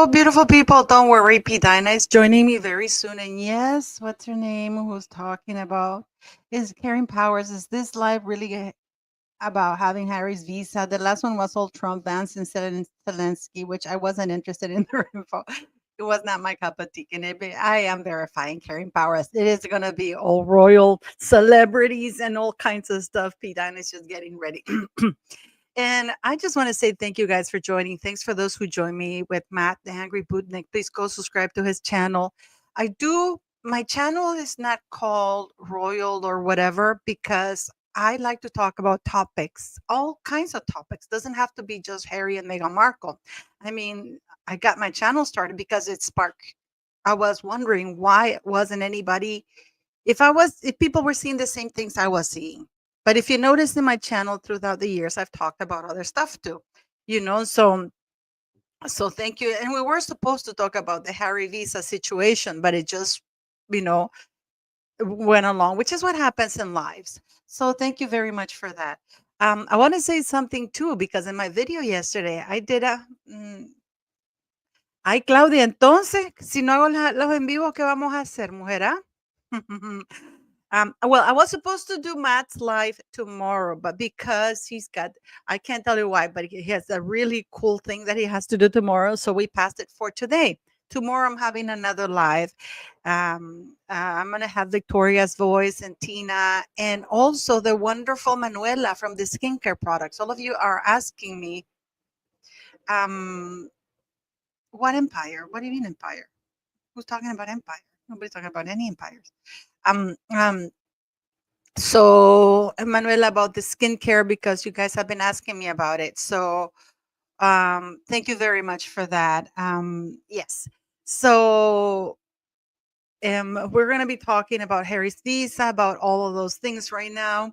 beautiful people. Don't worry. P. Dinah is joining me very soon. And yes, what's her name? Who's talking about? Is Karen Powers. Is this live really about having Harry's visa? The last one was all Trump bans and Zelensky, which I wasn't interested in the info. It was not my cup of tea. But I am verifying Karen Powers. It is going to be all royal celebrities and all kinds of stuff. P. Dinah is just getting ready. And I just want to say thank you guys for joining. Thanks for those who joined me with Matt, the Angry Bootnik. Please go subscribe to his channel. My channel is not called Royal or whatever because I like to talk about topics, all kinds of topics. Doesn't have to be just Harry and Meghan Markle. I mean, I got my channel started because it sparked. I was wondering why it wasn't anybody if people were seeing the same things I was seeing. But if you notice in my channel throughout the years, I've talked about other stuff too, you know. So thank you. And we were supposed to talk about the Harry visa situation, but it just, you know, went along, which is what happens in lives. So thank you very much for that. I want to say something too, because in my video yesterday, I did ay, Claudia, entonces, si no hago los en vivo, ¿qué vamos a hacer, mujer? ¿Ah? Well, I was supposed to do Matt's live tomorrow, but because I can't tell you why, but he has a really cool thing that he has to do tomorrow. So we passed it for today. Tomorrow, I'm having another live. I'm going to have Victoria's voice and Tina, and also the wonderful Manuela from the skincare products. All of you are asking me, um, what empire? What do you mean empire? Who's talking about empire? Nobody's talking about any empires. Um, um, so Manuela, about the skincare, because you guys have been asking me about it. So thank you very much for that. Yes. So we're going to be talking about Harry's visa, about all of those things right now.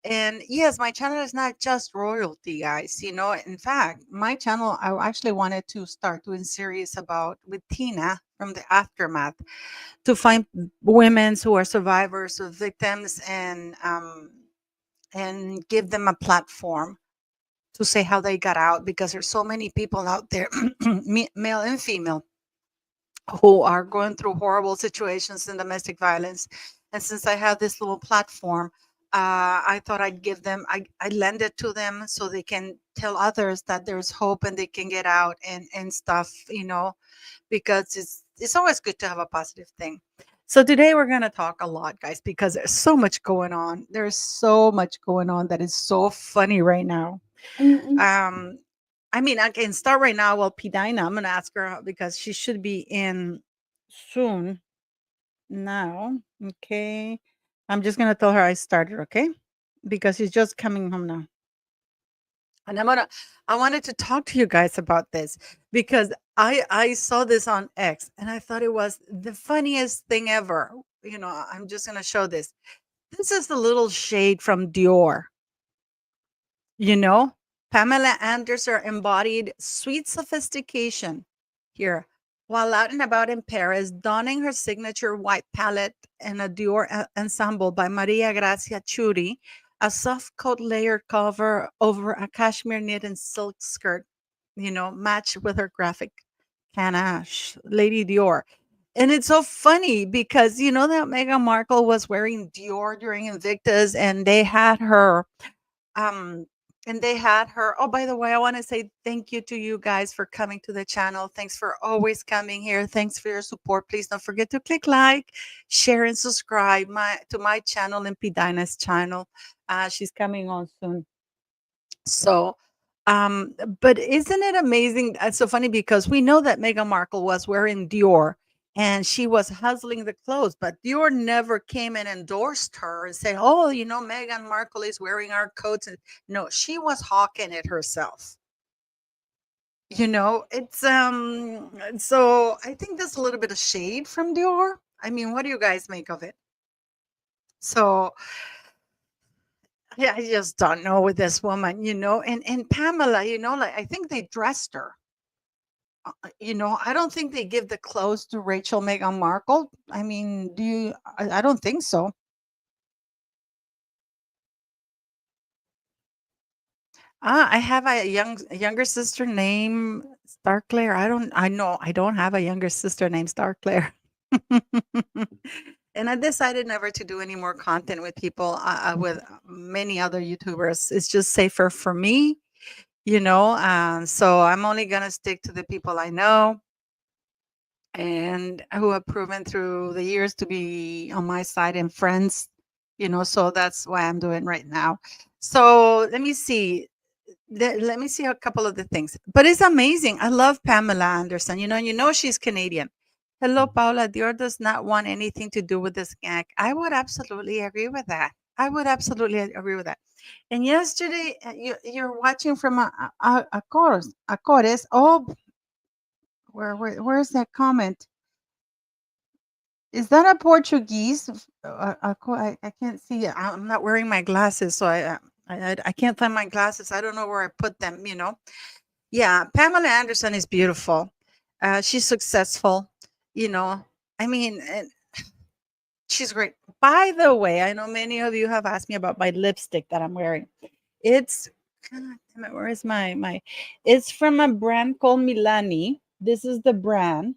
And yes, my channel is not just royalty, guys. You know, in fact, my channel, I actually wanted to start doing series about with Tina from the aftermath to find women who are survivors of victims and give them a platform to say how they got out, because there's so many people out there, male and female, who are going through horrible situations in domestic violence. And since I have this little platform, I thought I'd give them, I lend it to them so they can tell others that there's hope and they can get out and stuff, you know, because it's always good to have a positive thing. So today we're going to talk a lot, guys, because there's so much going on. There's so much going on that is so funny right now. Mm-mm. Um, I mean, I can start right now. Well, Pidina, I'm gonna ask her because she should be in soon now. Okay. I'm just gonna tell her I started, okay? Because she's just coming home now. And I wanted to talk to you guys about this because I saw this on X and I thought it was the funniest thing ever. You know, I'm just gonna show this. This is the little shade from Dior. You know, Pamela Anderson embodied sweet sophistication here while out and about in Paris, donning her signature white palette and a Dior ensemble by Maria Grazia Churi, a soft coat layered cover over a cashmere knit and silk skirt, you know, matched with her graphic panache, Lady Dior. And it's so funny because you know that Meghan Markle was wearing Dior during Invictus, um and they had her. Oh, by the way, I want to say thank you to you guys for coming to the channel. Thanks for always coming here. Thanks for your support. Please don't forget to click like, share, and subscribe to my channel and P Dinah's channel. She's coming on soon. So but isn't it amazing? It's so funny because we know that Meghan Markle was wearing Dior and she was hustling the clothes, but Dior never came and endorsed her and said, "Oh, you know, Meghan Markle is wearing our coats." And no, she was hawking it herself. You know, it's so I think there's a little bit of shade from Dior. I mean, what do you guys make of it? So yeah, I just don't know with this woman, you know, and Pamela, you know, like I think they dressed her. You know, I don't think they give the clothes to Rachel Meghan Markle. I mean, do you? I don't think so. I have a younger sister named Starclair. I know I don't have a younger sister named Starclair. And I decided never to do any more content with people, with many other YouTubers. It's just safer for me, you know. So I'm only gonna stick to the people I know and who have proven through the years to be on my side and friends, you know. So that's why I'm doing right now. So let me see. Let me see a couple of the things. But it's amazing. I love Pamela Anderson. You know she's Canadian. Hello, Paula. Dior does not want anything to do with this gang. I would absolutely agree with that. I would absolutely agree with that. And yesterday, you're watching from a chorus, a chorus. Oh, where's that comment? Is that a Portuguese? I can't see it. I'm not wearing my glasses, so I can't find my glasses. I don't know where I put them. You know. Yeah, Pamela Anderson is beautiful. She's successful. You know, I mean, she's great. By the way, I know many of you have asked me about my lipstick that I'm wearing. It's God damn it, where is my? It's from a brand called Milani. This is the brand,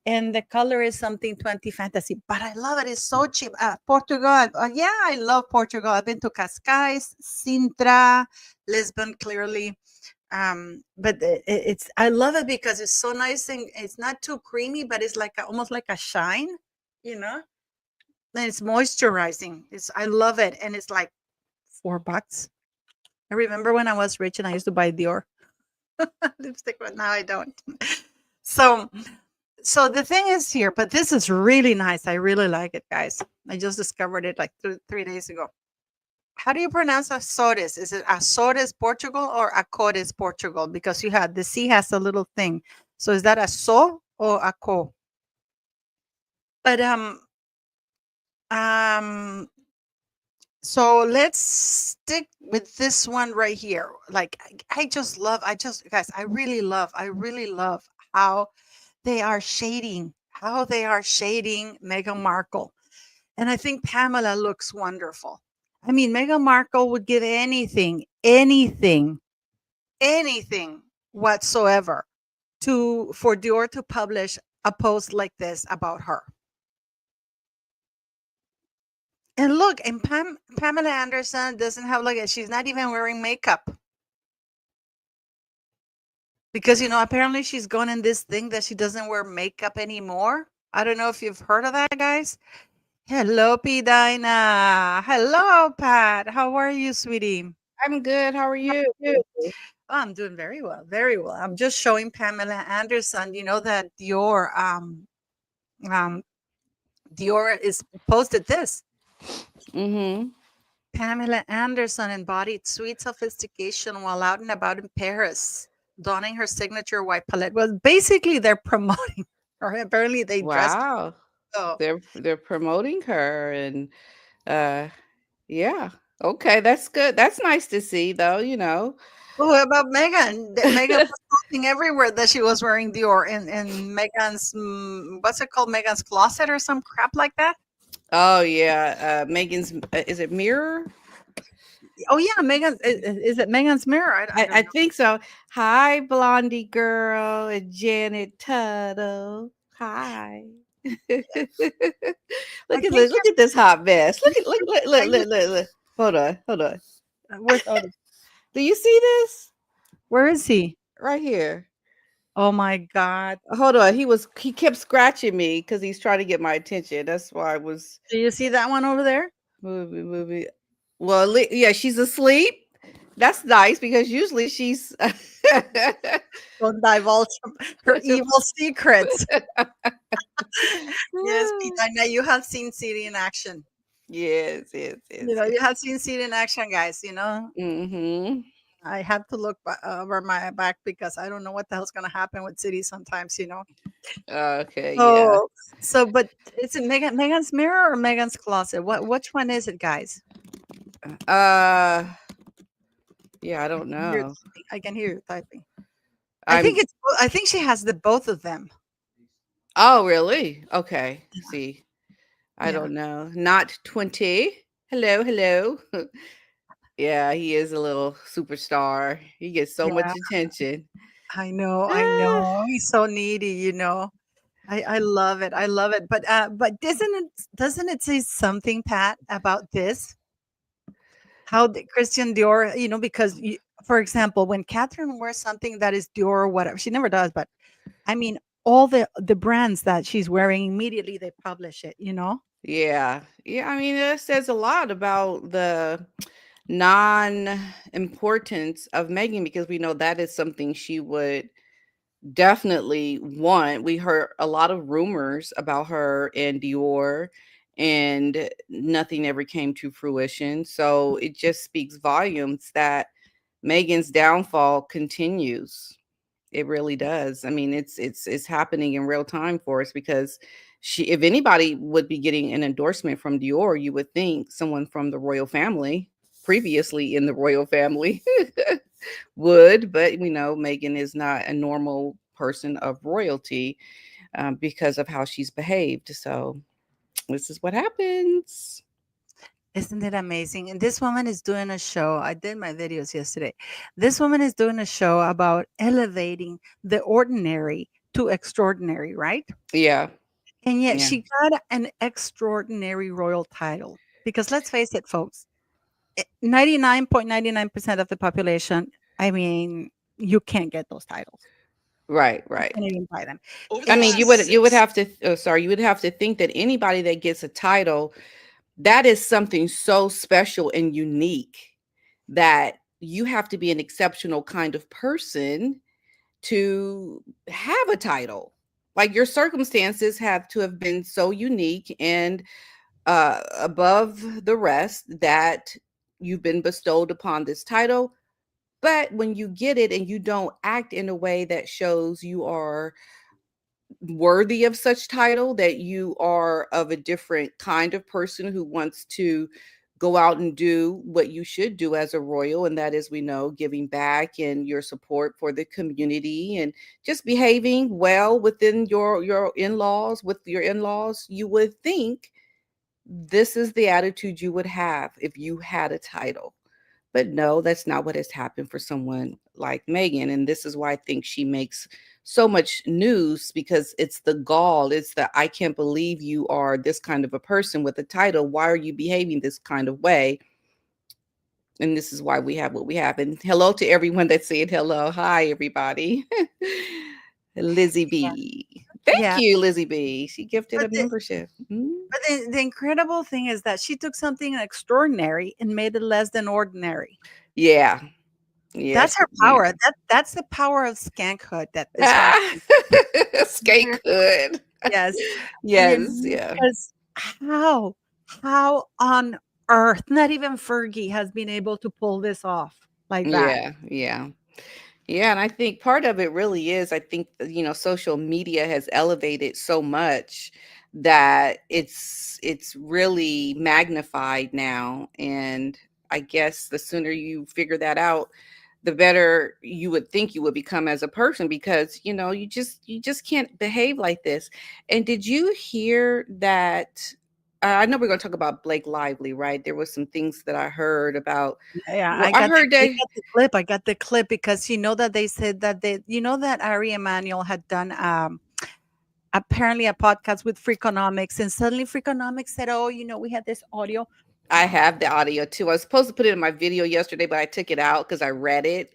and the color is something 20 fantasy. But I love it. It's so cheap. Portugal. Yeah, I love Portugal. I've been to Cascais, Sintra, Lisbon, clearly. But it's I love it because it's so nice and it's not too creamy, but it's like almost like a shine, you know. And it's moisturizing. It's I love it, and it's like $4. I remember when I was rich and I used to buy Dior lipstick, but now I don't. So, so the thing is here, but this is really nice. I really like it, guys. I just discovered it like 3 days ago. How do you pronounce Açores? Is it Açores, Portugal, or Acores, Portugal? Because you had the C has a little thing. So is that a so or a co? But um so let's stick with this one right here. Like I just love, I just guys, I really love how they are shading, Meghan Markle. And I think Pamela looks wonderful. I mean, Meghan Markle would give anything whatsoever to for Dior to publish a post like this about her. And look, and Pamela Anderson doesn't have like she's not even wearing makeup because apparently she's gone in this thing that she doesn't wear makeup anymore. I don't know if you've heard of that, guys. Hello, P Dinah. Hello, Pat. How are you, sweetie? I'm good. How are you? Oh, I'm doing very well, very well. I'm just showing Pamela Anderson. You know that um, Dior is posted this. Mm-hmm. Pamela Anderson embodied sweet sophistication while out and about in Paris, donning her signature white palette. Well, basically, they're promoting her. Apparently, they dressed Wow. her. So, They're promoting her and uh yeah. Okay, that's good. That's nice to see though. what about Megan? Megan was posting everywhere that she was wearing Dior in Megan's, what's it called? Megan's closet or some crap like that? Oh yeah, Megan's is it Mirror? Oh, yeah, Megan. Is it Megan's mirror? I don't I know. think so. Hi, Blondie girl and Janet Tuttle. Hi. I think Look at this hot mess. I used, Look. Hold on. where's Otis? Do you see this? Where is he? Right here. Oh my God. Hold on. He kept scratching me because he's trying to get my attention. That's why I was Do you see that one over there? movie. Well, yeah, she's asleep. That's nice because usually she's Don't divulge her evil secrets. Yes, Pita, now you have seen City in action. yes. You have seen City in action, guys. Mhm. I have to look over my back because I don't know what the hell's going to happen with City sometimes. Okay, yeah. Oh, so, but is it Megan's mirror or Megan's closet? Which one is it, guys? Uh, yeah, I I don't can hear know. typing. I can hear you typing. I'm I think she has the both of them. Oh, really? Okay. See. I Yeah. don't know. Not 20. Hello. Yeah, he is a little superstar. He gets so Yeah, much attention. I Ah, know. He's so needy, I love it. I love it. But doesn't it say something, Pat, about this? How the Christian Dior, because for example, when Catherine wears something that is Dior or whatever, she never does, but I mean, all the brands that she's wearing immediately they publish it, you know? yeah. Yeah, I mean, that says a lot about the non-importance of Megan because we know that is something she would definitely want. We heard a lot of rumors about her and Dior, and nothing ever came to fruition. So it just speaks volumes that Megan's downfall continues. It really does. I mean, it's happening in real time for us because she, if anybody would be getting an endorsement from Dior, you would think someone from the royal family, previously in the royal family, would. But we know Meghan is not a normal person of royalty because of how she's behaved. So this is what happens. Isn't it amazing? And this woman is doing a show. I did my videos yesterday. This woman is doing a show about elevating the ordinary to extraordinary, right? Yeah, And yet yeah, she got an extraordinary royal title. Because let's face it, folks, 99.99% of the population, I mean, you can't get those titles. right, You right. can't even buy them. I And mean, she you would have to. Oh, sorry, you would have to think that anybody that gets a title, that is something so special and unique that you have to be an exceptional kind of person to have a title. Like your circumstances have to have been so unique and above the rest that you've been bestowed upon this title. But when you get it and you don't act in a way that shows you are worthy of such title, that you are of a different kind of person who wants to go out and do what you should do as a royal, and that is, we know, giving back and your support for the community and just behaving well within your in-laws, with your in-laws, you would think this is the attitude you would have if you had a title. But no, that's not what has happened for someone like Megan. And this is why I think she makes so much news, because it's the gall. It's the, I can't believe you are this kind of a person with a title. Why are you behaving this kind of way? And this is why we have what we have. And hello to everyone that's saying hello. Hi, everybody. Lizzie B. Thank yeah, you, Lizzie B. She gifted but a membership. Mm. the incredible thing is that she took something extraordinary and made it less than ordinary. Yeah. Yeah. That's her Yeah. power. That's the power of skankhood that this woman Skate good. yes. And Yes, yeah. because how on earth, not even Fergie has been able to pull this off like that. Yeah, yeah. Yeah, and I think part of it really is, I think, social media has elevated so much that it's really magnified now, and I guess the sooner you figure that out, the better you would think you would become as a person, because you just can't behave like this. And did you hear that? I know we're going to talk about Blake Lively, right? There was some things that I heard about. Yeah, Well, I heard I that. got the clip. I got the clip because that they said that that Ari Emanuel had done apparently a podcast with Freakonomics, and suddenly Freakonomics said, "Oh, we had this audio." I have the audio too. I was supposed to put it in my video yesterday, but I took it out because I read it.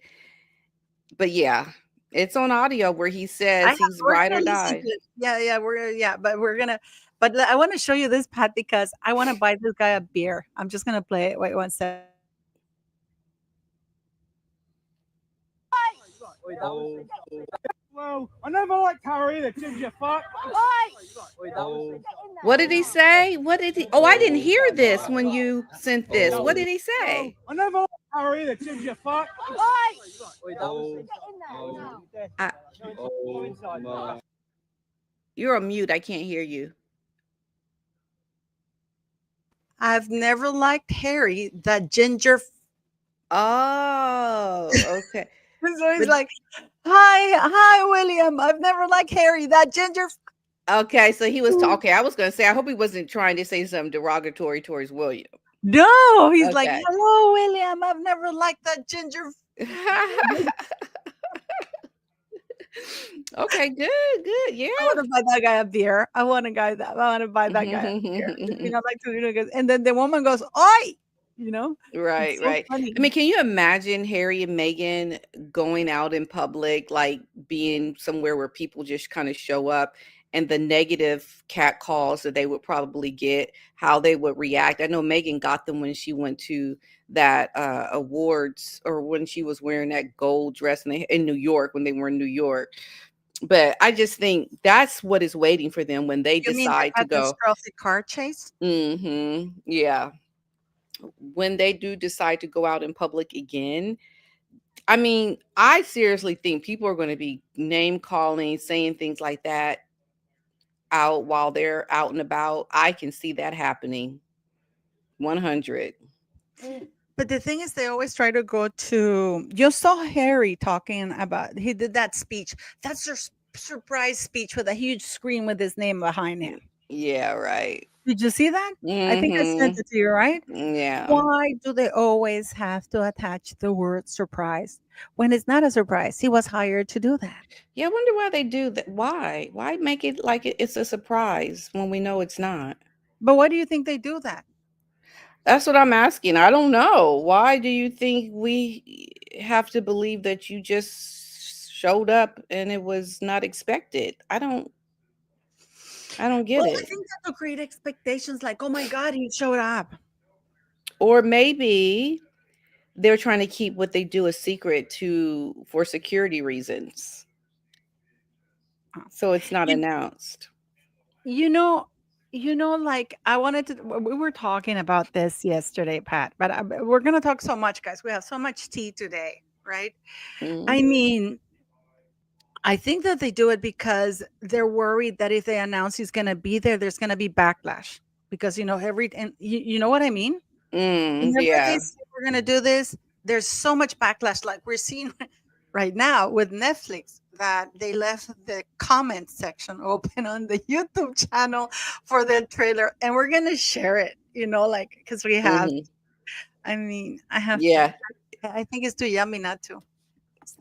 But yeah, it's on audio where he says he's We're ride or gonna listen to die. it. Yeah, but I want to show you this, Pat, because I want to buy this guy a beer. I'm just gonna play it. Wait one second. Well, I never liked Harry, the ginger fuck. What did he say? What did he? Oh, I didn't hear this when you sent this. What did he Well, say? I never liked Harry, the ginger fuck. I, you're on mute. I can't hear you. I've never liked Harry, that ginger. Oh, okay. So he's But like, hi, William. I've never liked Harry, that ginger. okay, so he was talking. I was gonna say, I hope he wasn't trying to say something derogatory towards William. No, he's like, Okay. "Hello, William. I've never liked that ginger." Okay, good, good. Yeah. I wanna buy that guy a beer. I wanna buy that guy a beer. I like to, and then the woman goes, "Oi!" You know? It's Right, so right. I funny. mean, can you imagine Harry and Meghan going out in public, like being somewhere where people just kind of show up and the negative cat calls that they would probably get, how they would react? I know Meghan got them when she went to that awards, or when she was wearing that gold dress in New York, when they were in New York. But I just think that's what is waiting for them when they You mean the decide to go. catastrophic car chase? Yeah. When they do decide to go out in public again, I mean, I seriously think people are going to be name calling, saying things like that out while they're out and about. I can see that happening. 100. But the thing is, they always try to go to. You saw Harry talking about. He did that speech. That's their surprise speech with a huge screen with his name behind him. Yeah, right. Did you see that? I think I sent Mhm. it to you, right? Yeah. Why do they always have to attach the word surprise when it's not a surprise? He was hired to do that. Yeah, I wonder why they do that. Why? Why make it like it's a surprise when we know it's not? But why do you think they do that? That's what I'm asking. I don't know. Why do you think we have to believe that you just showed up and it was not expected? I don't get Well, I it. think that to create expectations like, oh my God, he showed up. Or maybe they're trying to keep what they do a secret for security reasons. Uh, So it's not You, announced. you know, like I wanted to. We were talking about this yesterday, Pat, but we're gonna talk so much, guys. We have so much tea today, right? Mhm. I mean, I think that they do it because they're worried that if they announce he's gonna be there, there's gonna be backlash because every and you know what I mean. Whenever they Yeah. say we're gonna do this, there's so much backlash. Like we're seeing right now with Netflix that they left the comment section open on the YouTube channel for the trailer, and we're gonna share it. Like because we have. Mhm. I mean, I have to. Yeah. I think it's too yummy not to.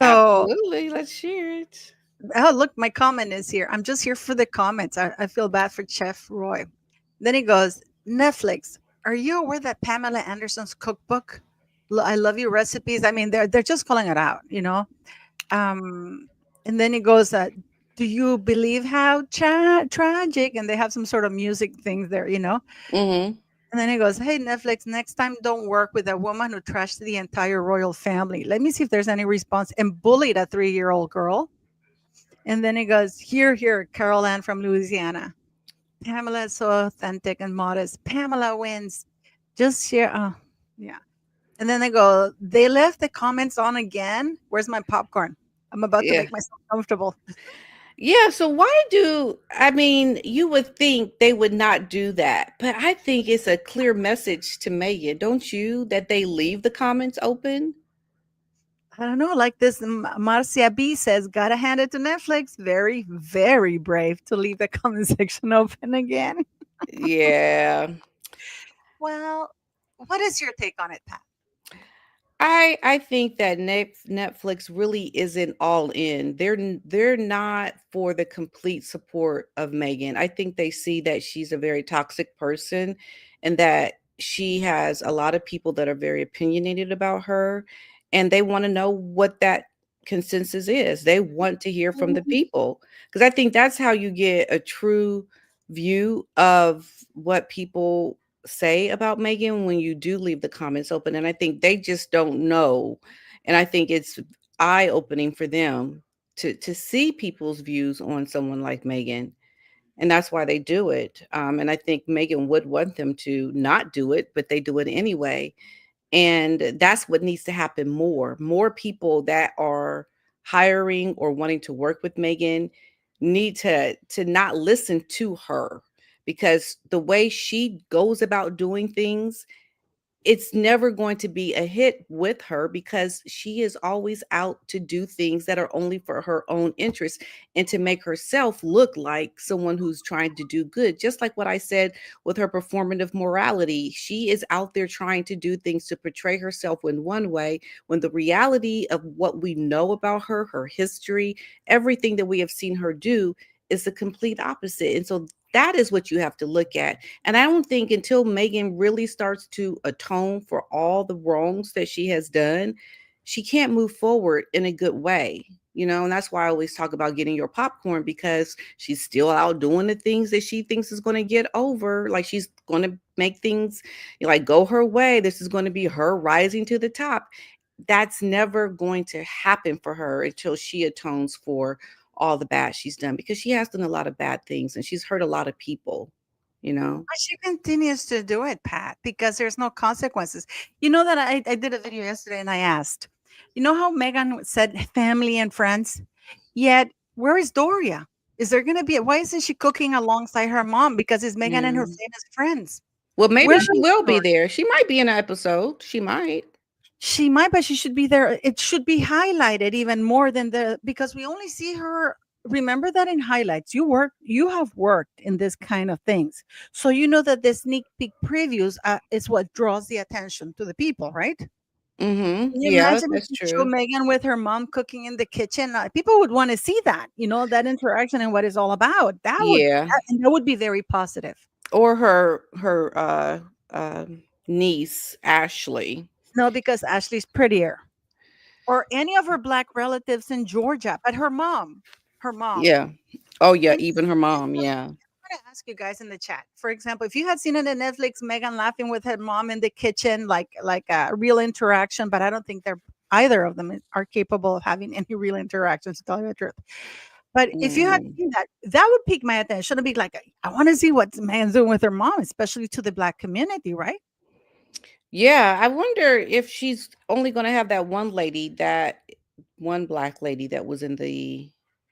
So, Absolutely. Let's share it. oh look, my comment is here. I'm just here for the comments. I feel bad for Chef Roy. Then he goes, Netflix. Are you aware that Pamela Anderson's cookbook, I Love You recipes? I mean, they're just calling it out. Um, and then he goes, do you believe how tragic? And they have some sort of music things there. Mhm. And then he goes, hey, Netflix, next time don't work with a woman who trashed the entire royal family. Let me see if there's any response and bullied a 3-year-old girl. And then he goes, here, Carol Ann from Louisiana. Pamela is so authentic and modest. Pamela wins. Just share. Oh, yeah. And then they go, they left the comments on again. Where's my popcorn? I'm about to Yeah. make myself comfortable. Yeah, so I mean, you would think they would not do that, but I think it's a clear message to Megan, don't you, that they leave the comments open? I don't know. Like this, Marcia B says, gotta hand it to Netflix. Very, very brave to leave the comment section open again. Yeah. Well, what is your take on it, Pat? I think that Netflix really isn't all in. They're not for the complete support of Megan. I think they see that she's a very toxic person, and that she has a lot of people that are very opinionated about her, and they want to know what that consensus is. They want to hear from the people, because I think that's how you get a true view of what people say about Megan when you do leave the comments open. And I think they just don't know. And I think it's eye opening for them to see people's views on someone like Megan. And that's why they do it. And I think Megan would want them to not do it, but they do it anyway. And that's what needs to happen more. More people that are hiring or wanting to work with Megan need to not listen to her, because the way she goes about doing things, it's never going to be a hit with her because she is always out to do things that are only for her own interest and to make herself look like someone who's trying to do good. Just like what I said with her performative morality, she is out there trying to do things to portray herself in one way when the reality of what we know about her, her history, everything that we have seen her do is the complete opposite. And so that is what you have to look at. And I don't think until Meghan really starts to atone for all the wrongs that she has done, she can't move forward in a good way. And that's why I always talk about getting your popcorn, because she's still out doing the things that she thinks is going to get over. Like, she's going to make things like go her way. This is going to be her rising to the top. That's never going to happen for her until she atones for all the bad she's done, because she has done a lot of bad things and she's hurt a lot of people, you know? But she continues to do it, Pat, because there's no consequences. You know that I did a video yesterday and I asked, you know how Megan said family and friends? Yet, where is Doria? Is there going to be, why isn't she cooking alongside her mom? Because it's Megan and her Yeah. famous friends. Well, Where maybe she is will be Doria? there. She might be in an episode. She might. She might, but she should be there. It should be highlighted even more than because we only see her. Remember that in highlights, you have worked in this kind of things. So you know that the sneak peek previews is what draws the attention to the people, right? Mm-hmm. Can you Yeah, imagine if that's you show true. Megan with her mom cooking in the kitchen? People would want to see that, that interaction and what it's all about. Yeah. That would be very positive. Or her niece, Ashley. No, because Ashley's prettier. Or any of her black relatives in Georgia, but her mom. Yeah. Oh, yeah, And even her mom. Yeah. I want to ask you guys in the chat. For example, if you had seen it on Netflix, Megan laughing with her mom in the kitchen, like a real interaction, but I don't think they're either of them are capable of having any real interactions, to tell you the truth. But if you had Hmm. seen that, that would pique my attention. It'd be like, I want to see what Megan's doing with her mom, especially to the black community, right? Yeah, I wonder if she's only going to have that one black lady that was in the.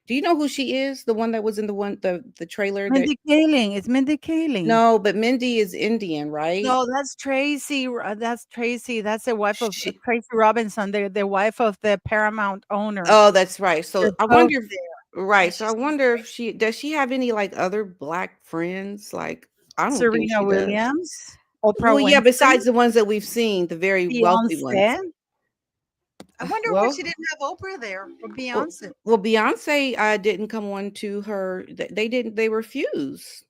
Do you know who she is? The one that was in the trailer that. Mindy Kaling. It's Mindy Kaling. No, but Mindy is Indian, right? No, that's Tracy. That's Tracy. That's the wife of She. Tracy Robinson, the wife of the Paramount owner. Oh, that's right. They're So I both wonder if. there, Right. and So I she's wonder if she does. She have any like other black friends? Like, I don't think Serena she does. Williams, Oprah Well, yeah. Winfrey, Besides the ones that we've seen, the very wealthy Beyonce. ones. I wonder why Well, she didn't have Oprah there or well, Beyonce. well, Beyonce didn't come on to her. They didn't. They refused.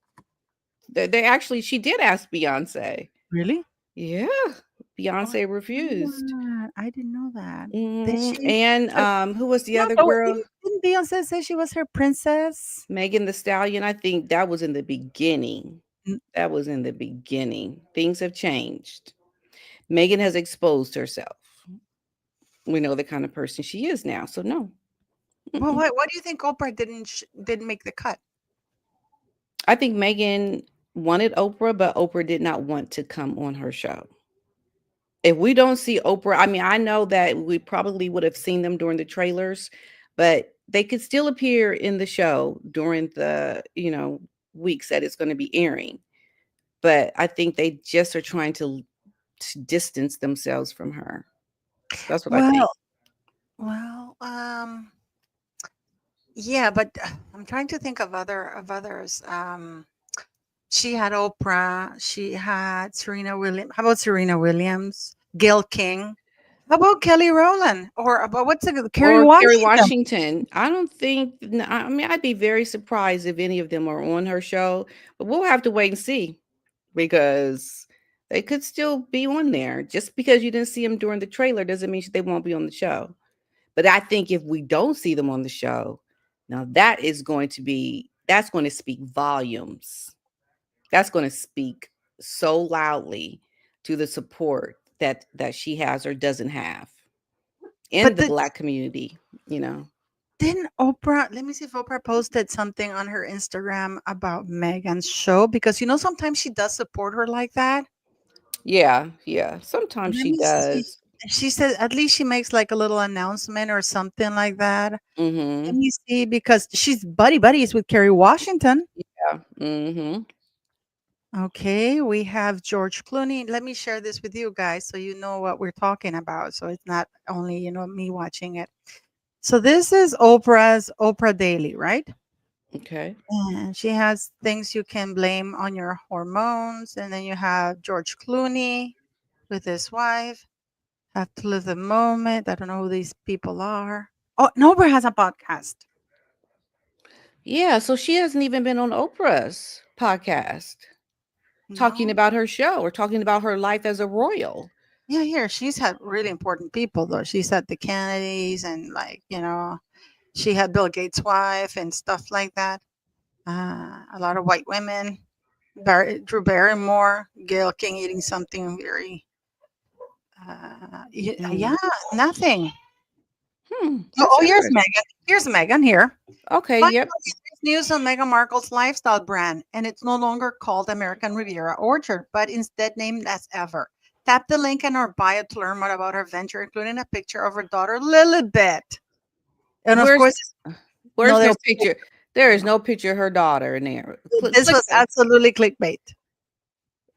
They actually. She did ask Beyonce. Really? Yeah, Oh, I Beyonce didn't know refused. that. I didn't know that. Did Hmm. she? And So, who was the no, other but girl? didn't Beyonce say she was her princess? Megan the Stallion. I think that was in the beginning. N- That was in the beginning. Things have changed. Megan has exposed herself. We know the kind of person she is now. So no. Well, Mm-mm. why do you think Oprah didn't make the cut? I think Megan wanted Oprah, but Oprah did not want to come on her show. If we don't see Oprah, I mean, I know that we probably would have seen them during the trailers, but they could still appear in the show during the, weeks that it's going to be airing. But I think they just are trying to distance themselves from her. That's what I think. Well, well, yeah, but I'm trying to think of others. She had Oprah. She had Serena Williams. How about Serena Williams? Gail King. How about Kelly Rowland? Or about what's the Kerry Or Kerry Washington? Washington. I don't think, I mean, I'd be very surprised if any of them are on her show, but we'll have to wait and see, because they could still be on there. Just because you didn't see them during the trailer doesn't mean they won't be on the show. But I think if we don't see them on the show, now that's going to speak volumes. That's going to speak so loudly to the support that she has or doesn't have in But the black community, you know. didn't Oprah, let me see if Oprah posted something on her Instagram about Megan's show, because sometimes she does support her like that. Yeah, yeah. Sometimes Let she me see. does. She said at least she makes like a little announcement or something like that. Let Mhm. me see, because she's buddies with Kerry Washington. Yeah. Mhm. Okay, we have George Clooney. Let me share this with you guys so you know what we're talking about. So it's not only, me watching it. So this is Oprah's Oprah Daily, right? Okay. And she has things you can blame on your hormones. And then you have George Clooney with his wife. Have to live the moment. I don't know who these people are. Oh, Oprah has a podcast. Yeah, so she hasn't even been on Oprah's podcast talking No. about her show or talking about her life as a royal. Yeah, here. She's had really important people, though. She's had the Kennedys and, like, she had Bill Gates' wife and stuff like that. A lot of white women. Drew Barrymore, Gail King eating something very, Mm. yeah, nothing. Oh, That's here's interesting. Megan. Here's Megan here. Okay, Finally, yep. there's news on Meghan Markle's lifestyle brand, and it's no longer called American Riviera Orchard, but instead named as ever. Tap the link in our bio to learn more about her venture, including a picture of her daughter Lilibet. And of Where's course, no, where's no there's picture? There is no picture of her daughter in there. this Click was the, absolutely clickbait.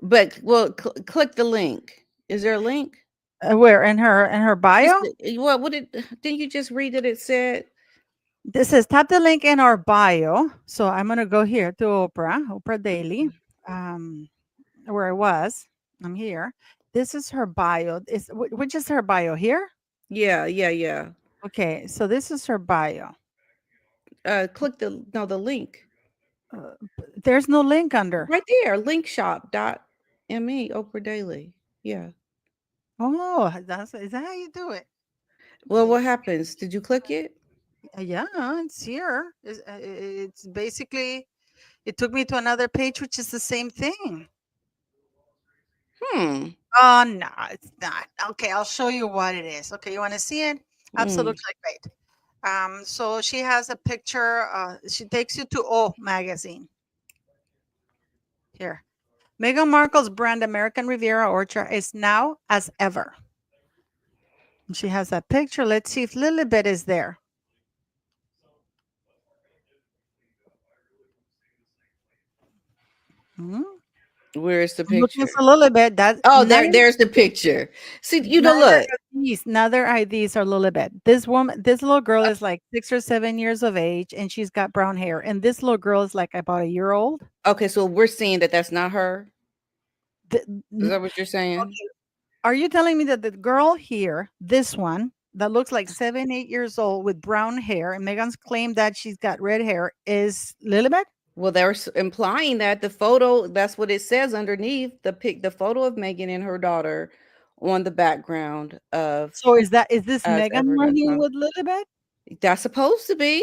but well, click the link. Is there a link? Where in her Just bio? what did didn't you just read that it said? This says tap the link in our bio. So I'm gonna go here to Oprah Daily, um, where I was. I'm here. This is her bio. Which is her bio here? Yeah, yeah, yeah. Okay, so this is her bio. Click the link There's no link under. right there. Linkshop.me Oprah Daily. Yeah. Oh, is that how you do it? Well, Okay. what happens? Did you click it? Yeah, it's here. It's basically it took me to another page, which is the same thing. Hmm. Oh no, it's not. Okay, I'll show you what it is. Okay, you want to see it? Absolute Mm. clickbait. So she has a picture. She takes you to O magazine here. Meghan Markle's brand American Riviera Orchard is now as ever. And she has a picture. Let's see if Lilibet is there. Hmm? Where's the I'm looking picture? for Lilibet. That Oh, there's the picture. See, neither look. of neither IDs are Lilibet. This little girl is like 6 or 7 years of age, and she's got brown hair. And this little girl is like about a year old. Okay, so we're seeing that that's not her. The- Is n- that what you're saying? okay, are you telling me that the girl here, this one, that looks like 7, 8 years old with brown hair, and Megan's claim that she's got red hair is Lilibet? Well, they're implying that the photo, that's what it says underneath the photo of Megan and her daughter on the background of So is this Megan running asever.com. with Lilibet? That's supposed to be.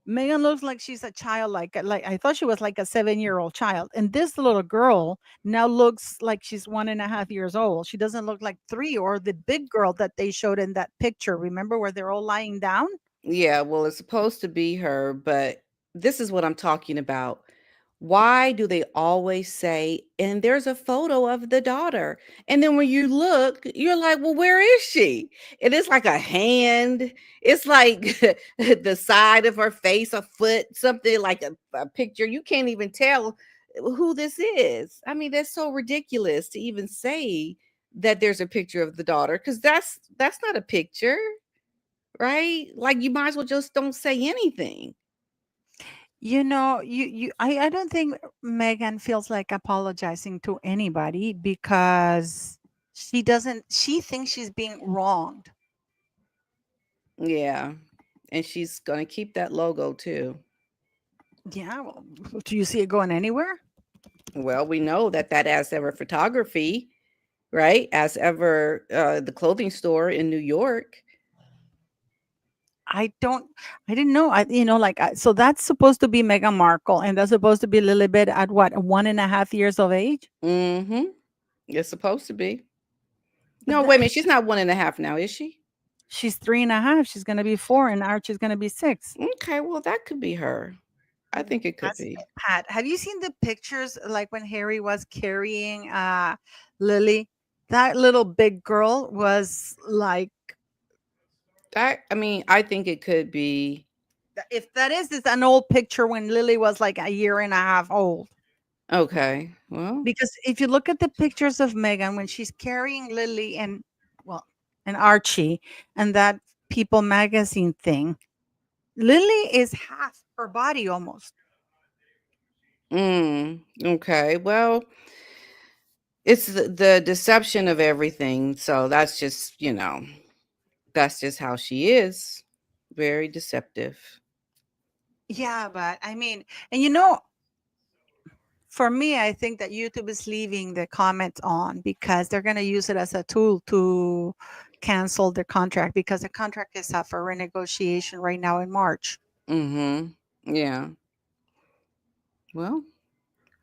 Megan looks like she's a child, like I thought she was like a 7-year-old child, and this little girl now looks like she's 1.5 years old. She doesn't look like 3 or the big girl that they showed in that picture. Remember where they're all lying down? Yeah, well, it's supposed to be her, but this is what I'm talking about. Why do they always say, and there's a photo of the daughter? And then when you look, you're like, well, where is she? And it's like a hand. It's like the side of her face, a foot, something like a picture. You can't even tell who this is. I mean, that's so ridiculous to even say that there's a picture of the daughter because that's not a picture, right? Like you might as well just don't say anything. I don't think Megan feels like apologizing to anybody because she thinks she's being wronged. Yeah. And she's gonna keep that logo too. Yeah, well, do you see it going anywhere? Well, we know that as ever photography, right? As ever, the clothing store in New York. I don't I didn't know. So that's supposed to be Meghan Markle, and that's supposed to be Lilibet at what, 1.5 years of age? Mm-hmm. It's supposed to be. But No, wait a minute. She's not 1.5 now, is she? she's 3.5. She's gonna be 4, and Archie's gonna be 6. Okay, well, that could be her. I think it could That's be. Pat. Have you seen the pictures like when Harry was carrying Lily? That little big girl was like, I mean, I think it could be. if that is an old picture when Lily was like a year and a half old. Okay. Well, Because if you look at the pictures of Megan when she's carrying Lily and, well, and Archie and that People magazine thing, Lily is half her body almost. okay. Well, it's the deception of everything. So that's just, that's just how she is. Very deceptive. Yeah, but I mean, and for me, I think that YouTube is leaving the comments on because they're going to use it as a tool to cancel the contract because the contract is up for renegotiation right now in March. Mm-hmm. Yeah. Well,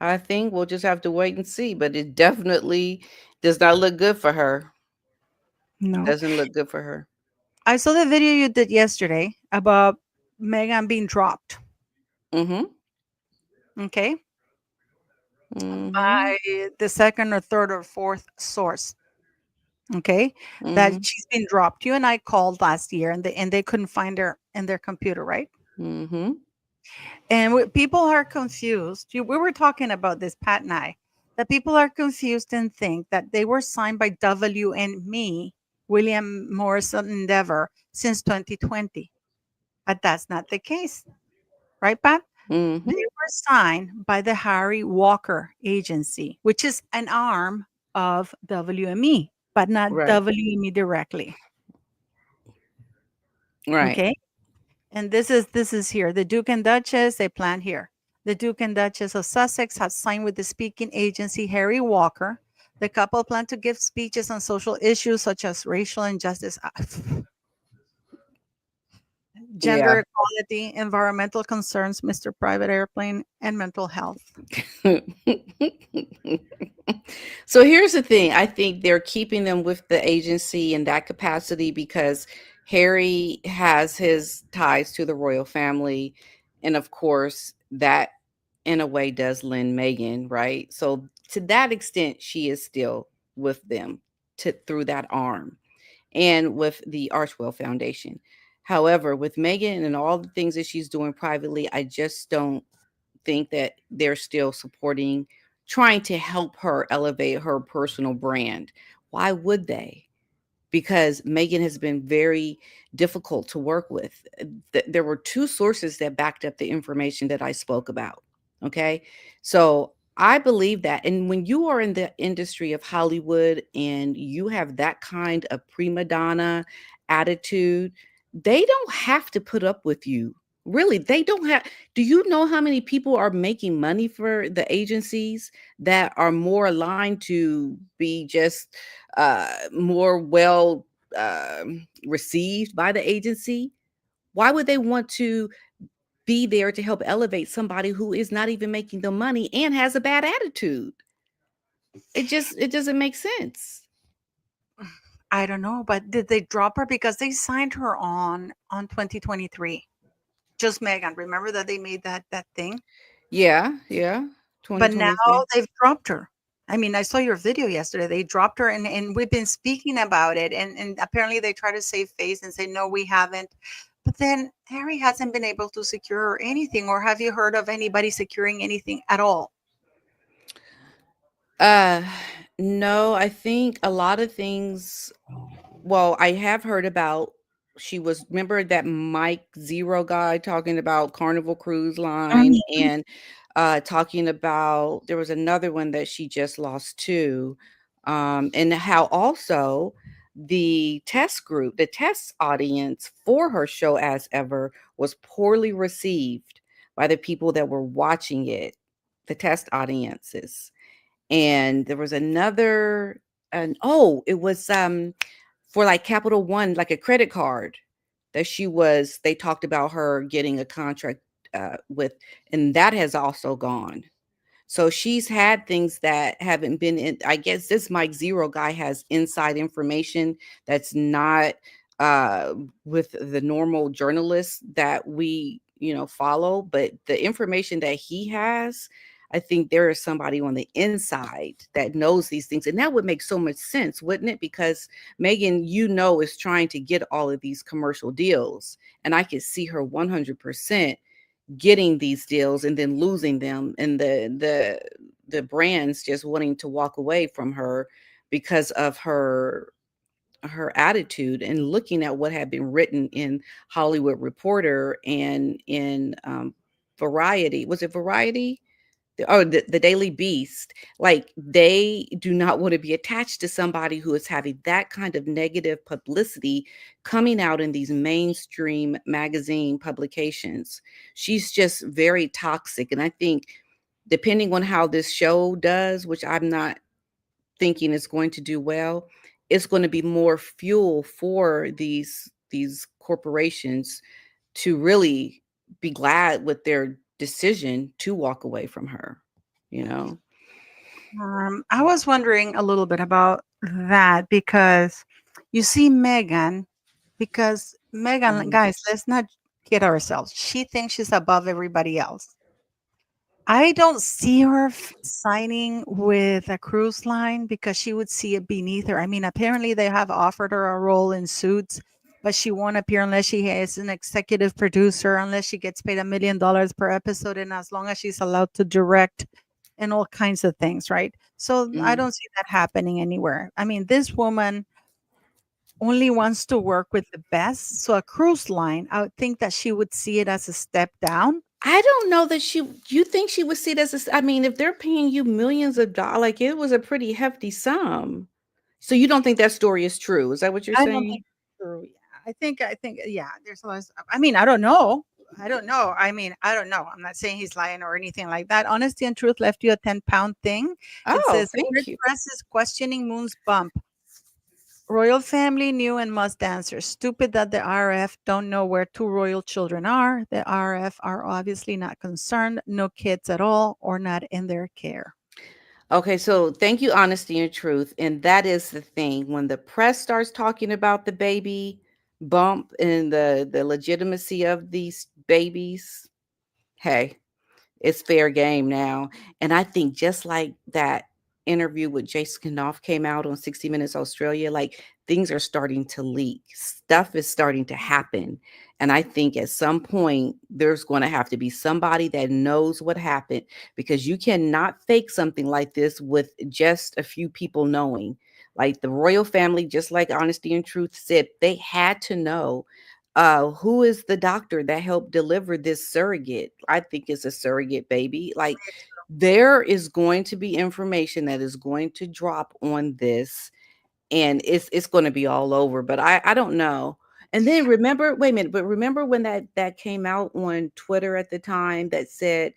I think we'll just have to wait and see, but it definitely does not look good for her. No. Doesn't look good for her. I saw the video you did yesterday about Megan being dropped. Mm-hmm. Okay. Mm-hmm. By the second or third or fourth source. Okay. That Mm-hmm. she's been dropped. You and I called last year and they couldn't find her in their computer, right? Mm-hmm. And people are confused. We were talking about this, Pat and I, that people are confused and think that they were signed by W and me, William Morrison Endeavor, since 2020. But that's not the case, right, Pat? Mm-hmm. They were signed by the Harry Walker Agency, which is an arm of WME, but not Right. WME directly. Right. Okay. And this is here. The Duke and Duchess, they plan here. The Duke and Duchess of Sussex have signed with the speaking agency Harry Walker. The couple plan to give speeches on social issues such as racial injustice, Yeah. gender equality, environmental concerns, Mr. Private Airplane, and mental health. So here's the thing. I think they're keeping them with the agency in that capacity because Harry has his ties to the royal family. And of course, that in a way does lend Megan, right? So to that extent, she is still with them through that arm and with the Archwell Foundation. However, with Megan and all the things that she's doing privately, I just don't think that they're still supporting, trying to help her elevate her personal brand. Why would they? Because Megan has been very difficult to work with. There were two sources that backed up the information that I spoke about. Okay. So I believe that. And when you are in the industry of Hollywood and you have that kind of prima donna attitude, they don't have to put up with you. Really, they don't have. Do you know how many people are making money for the agencies that are more aligned to be just more well received by the agency? Why would they want to be there to help elevate somebody who is not even making the money and has a bad attitude? It doesn't make sense. I don't know, but did they drop her because they signed her on 2023? Just Megan. Remember that they made that thing? Yeah, yeah. But now 2023. they've dropped her. I mean, I saw your video yesterday. They dropped her and we've been speaking about it. And apparently they try to save face and say, no, we haven't. But then Harry hasn't been able to secure anything. Or have you heard of anybody securing anything at all? Uh no, I think a lot of things. Well, I have heard about, she was, remember that Mike Zero guy talking about Carnival Cruise Line Mhm. and talking about, there was another one that she just lost too. And how also the test group, the test audience for her show As Ever was poorly received by the people that were watching it, the test audiences. And there was another, and oh, it was for like Capital One, like a credit card that they talked about her getting a contract with, and that has also gone. So she's had things that haven't been in. I guess this Mike Zero guy has inside information that's not uh, with the normal journalists that we, follow. But the information that he has, I think there is somebody on the inside that knows these things. And that would make so much sense, wouldn't it? Because Megan, is trying to get all of these commercial deals. And I could see her 100% getting these deals and then losing them, and the the brands just wanting to walk away from her because of her attitude, and looking at what had been written in Hollywood Reporter and in Variety. Was it Variety? The Daily Beast. Like, they do not want to be attached to somebody who is having that kind of negative publicity coming out in these mainstream magazine publications. She's just very toxic. And I think, depending on how this show does, which I'm not thinking is going to do well, it's going to be more fuel for these corporations to really be glad with their decision to walk away from her, you know? I was wondering a little bit about that because you see Megan, because Megan, Mhm. guys, let's not kid ourselves. She thinks she's above everybody else. I don't see her signing with a cruise line because she would see it beneath her. I mean, apparently they have offered her a role in Suits, but she won't appear unless she is an executive producer, unless she gets paid $1 million per episode, and as long as she's allowed to direct and all kinds of things, right? So I Mm. don't see that happening anywhere. I mean, this woman only wants to work with the best. So a cruise line, I would think that she would see it as a step down. I don't know that you think she would see it as I mean, if they're paying you millions of dollars, like, it was a pretty hefty sum. So you don't think that story is true? Is that what you're I don't think saying? it's true. Yeah. I think, yeah, there's a lot of stuff. I mean, I don't know. I don't know. I mean, I don't know. I'm not saying he's lying or anything like that. Honesty and Truth left you a 10-pound thing. It Oh, says thank weird you. press is questioning Moon's bump. Royal family new and must answer. Stupid that the RF don't know where two royal children are. The RF are obviously not concerned. No kids at all or not in their care. Okay, so thank you, honesty and truth. And that is the thing. When the press starts talking about the baby bump and the legitimacy of these babies, hey, it's fair game now. And I think, just like that interview with Jason Knopf came out on 60 Minutes Australia, like, things are starting to leak. Stuff is starting to happen. And I think at some point there's going to have to be somebody that knows what happened, because you cannot fake something like this with just a few people knowing. Like, the royal family, just like Honesty and Truth said, they had to know who is the doctor that helped deliver this surrogate. I think it's a surrogate baby. Like, there is going to be information that is going to drop on this, and it's going to be all over, but I don't know. And then, remember, wait a minute, but remember when that came out on Twitter at the time, that said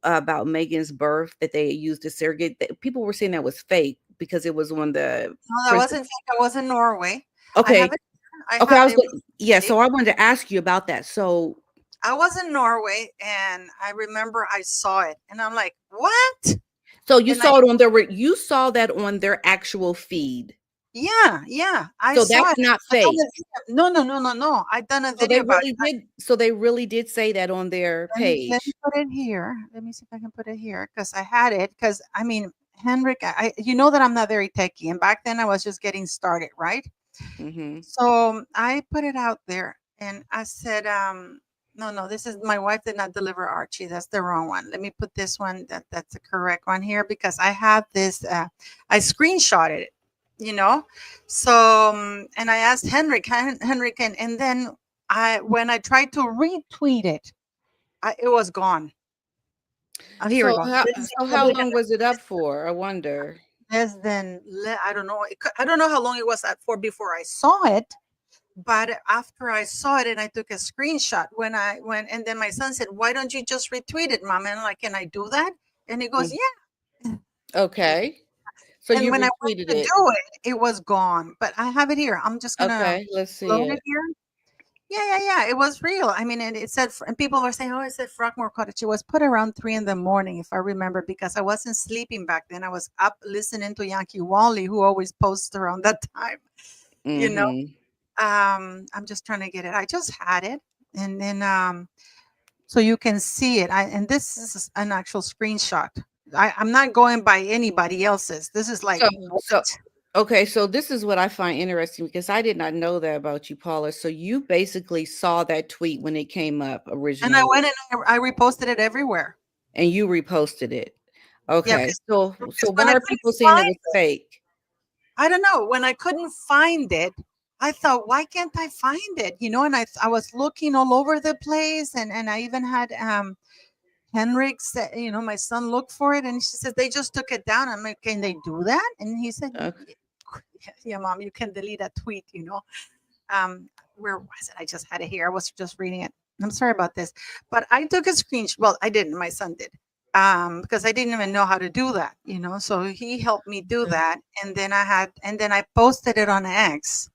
about Megan's birth, that they used a surrogate, that people were saying that was fake because it was on the No, that Princess. wasn't fake. I was in Norway. I have Okay. it. I Okay, have it. yeah, so I wanted to ask you about that. So I was in Norway and I remember I saw it and I'm like, what? you And I, saw it on you saw that on their actual feed. yeah, yeah, I So saw that's it. not I done fake. a video. No, no, no, no, no. I done a So they video about really it. did so they really did say that on their Let me page. put it here. Let me see if I can put it here because I had it. Because I mean, Henrik, you know that I'm not very techy, and back then I was just getting started, right? Mhm. So I put it out there, and I said, no, no, this is my wife did not deliver Archie. That's the wrong one. Let me put this one. That's the correct one here because I have this. I screenshotted it, you know. So and I asked Henrik, and then when I tried to retweet it, it was gone. Oh, here we So go. how long was it up for? I wonder. I don't know. I don't know how long it was at for before I saw it, but after I saw it and I took a screenshot when I went, and then my son said, "Why don't you just retweet it, mom?" And I'm like, "Can I do that?" And he goes, Mm, "Yeah." okay. So And you when I went retweeted to it. do it, it was gone. But I have it here. I'm just gonna Okay, let's see load it it. here. Yeah, yeah, yeah. It was real. I mean, and it said, and people were saying, "Oh, it said Frogmore Cottage." It was put around 3 in the morning, if I remember, because I wasn't sleeping back then. I was up listening to Yankee Wally, who always posts around that time. You know, Mhm. I'm just trying to get it. I just had it, and then so you can see it. And this is an actual screenshot. I'm not going by anybody else's. This is like So what? so okay, so this is what I find interesting, because I did not know that about you, Paula. So you basically saw that tweet when it came up And I originally, went and I reposted it everywhere. and you reposted it. Yeah, Okay. So because when why I are couldn't people saying it find was fake? I don't know, when I couldn't find it, I thought, "Why can't I find it?" And I was looking all over the place, and I even had, Henrik said, my son looked for it, and she said, "They just took it down." I'm like, "Can they do that?" And he said, Okay. Yeah, mom, you can delete a tweet. Where was it? I just had it here. I was just reading it. I'm sorry about this, but I took a screenshot. Well, I didn't. My son did, because I didn't even know how to do that. So he helped me do that, and then I posted it on X.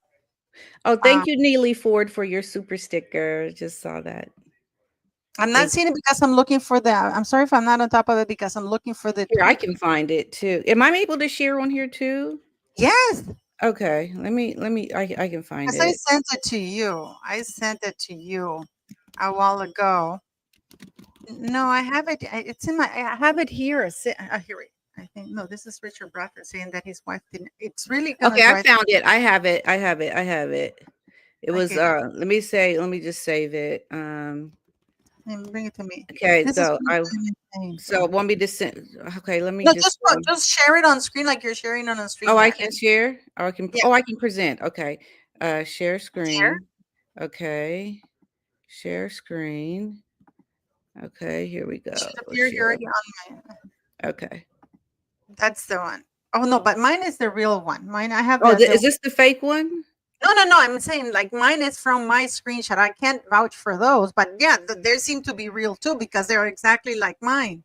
Oh, Um, thank you, Neely Ford, for your super sticker. Just saw that. I'm not Thank seeing it because I'm looking for the. I'm sorry if I'm not on top of it because I'm looking for the Here, I tweet. can find it too. Am I able to share on here too? Yes, Okay, let me I can find because I it. sent it to you. I sent it to you a while ago. No, I have it. It's in my. I have it here. Here, I think no. This is Richard Bradford saying that his wife didn't. It's really gonna Okay, I drive. found it. I have it. I have it. I have it. It was Okay, let me just save it. and bring it to me. Okay, This is what I'm saying. so want me to send okay, let me No, just just share it on screen like you're sharing on a oh, screen. I Yeah, can share? Or I can yeah. oh, I can present. Okay. Share Here, screen. Okay. Share screen. Okay, here we it go. should appear here Share. already on my. Okay. That's the one. Oh no, but mine is the real one. Mine, I have Oh, the. is this the fake one? No, no, no. I'm saying like mine is from my screenshot. I can't vouch for those, but yeah, they seem to be real too because they're exactly like mine.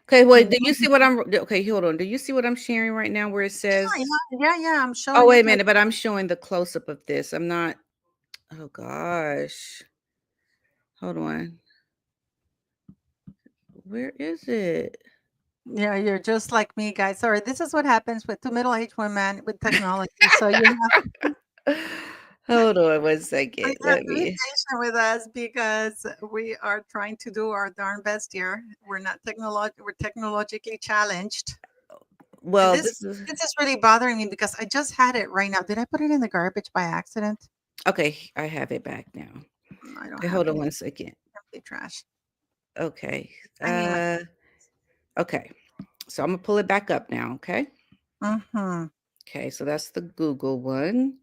Okay, wait, You do know? you see what I'm okay, hold on. Do you see what I'm sharing right now where it Yeah, says yeah, yeah, yeah. I'm oh, showing wait it a like minute, but I'm showing the close up of this. I'm not oh gosh. Hold on. Where is it? yeah, you're just like me, guys. Sorry, this is what happens with two middle-aged women with technology. So you Hold on one have, second. you have Let to be me patient with us because we are trying to do our darn best here. We're technologically challenged. And well, this this is this is really bothering me because I just had it right now. Did I put it in the garbage by accident? okay, I have it back now. I don't Okay, have hold it on in one second. empty trash. Okay. I need my. Okay. So I'm gonna pull it back up now, okay? Mhm. Okay, so that's the Google one.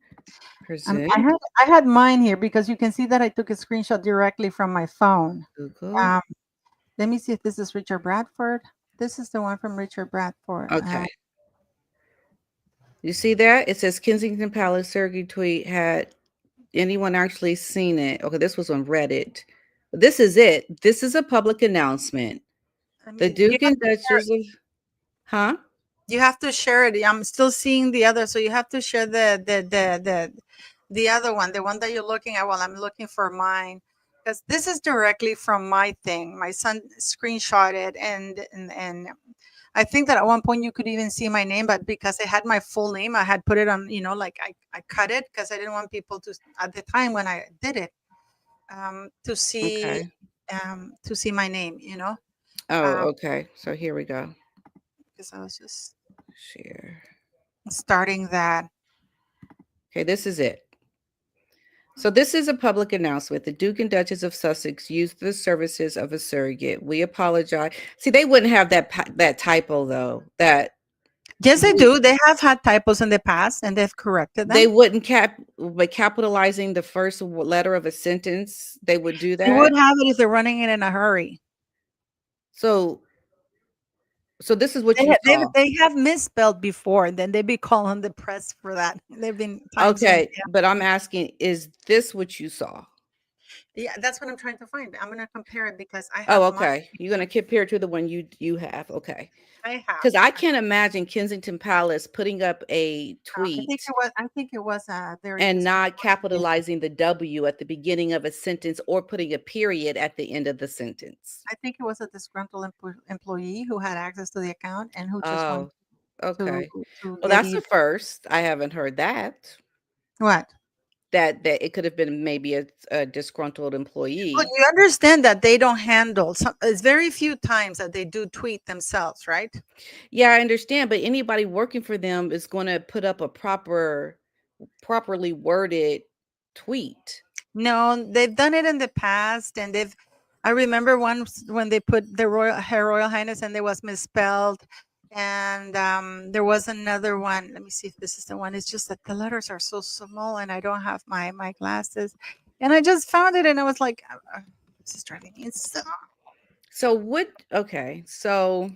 I Present had I had mine here because you can see that I took a screenshot directly from my phone. Google. Um, let me see if this is Richard Bradford. This is the one from Richard Bradford. Okay. You see that? It says Kensington Palace Sergey tweet. Had anyone actually seen it? Okay, this was on Reddit. This is it. This is a public announcement. I The mean, Duke and Duchess of huh? you have to share it. I'm still seeing the other, so you have to share the other one, the one that you're looking at while I'm looking for mine, because this is directly from my thing. My son screenshotted, and I think that at one point you could even see my name, but because it had my full name, I had put it on. Like I cut it because I didn't want people to at the time when I did it Okay. to see my name. Oh, Um, okay. So here we go. because I was just Share. starting that. Okay, this is it. So this is a public announcement. The Duke and Duchess of Sussex used the services of a surrogate. We apologize. See, they wouldn't have that typo though. That Yes, they we, do. They have had typos in the past, and they've corrected they them. wouldn't by capitalizing the first letter of a sentence. They would do They that. would have it if they're running it in a hurry. So, so this is what They you ha saw. they have misspelled before, and then they'd be calling the press for that. There've been times when Okay, but I'm asking, is this what you saw? yeah, that's what I'm trying to find. I'm gonna compare it because I Oh, have mine. okay. You're gonna compare to the one you have. Okay. I have. Because I can't imagine Kensington Palace putting up a tweet I think it was their and just not capitalizing the W at the beginning of a sentence or putting a period at the end of the sentence. I think it was a disgruntled employee who had access to the account and who just wanted Oh, to okay. to Well, get that's the even. first. I haven't heard that. What? That it could have been maybe a disgruntled But employee. you understand that they don't handle some. It's very few times that they do tweet themselves, right? Yeah, I understand, but anybody working for them is going to put up a properly worded tweet. No, they've done it in the past, and they've I remember once when they put the Her Royal Highness and it was misspelled. And there was another one. Let me see if this is the one. It's just that the letters are so small and I don't have my glasses. And I just found it and I was like, this is driving me insane. So what? Okay, so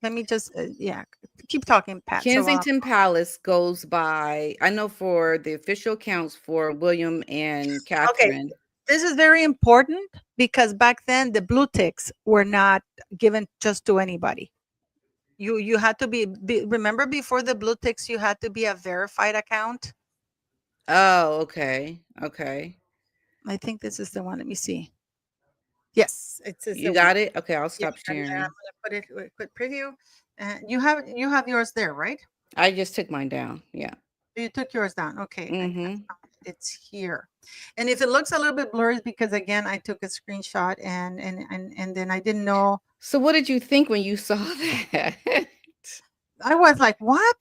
Let me just, yeah, keep talking, Pat. So, Kensington Palace goes by. I know for the official accounts for William and okay, Catherine. this is very important because back then the blue ticks were not given just to anybody. You had to be remember before the blue ticks, you had to be a verified account. Oh, okay, okay. I think this is the one. Let me see. Yes, it's You the one. got it. Okay, I'll Yeah, stop I'm sharing. gonna put it quick preview. You have yours there, right? I just took mine down. Yeah. You took yours down. Okay, I Mm-hmm. found it. It's here. And if it looks a little bit blurry, it's because again I took a screenshot and then I didn't know. So what did you think when you saw that? I was like, what?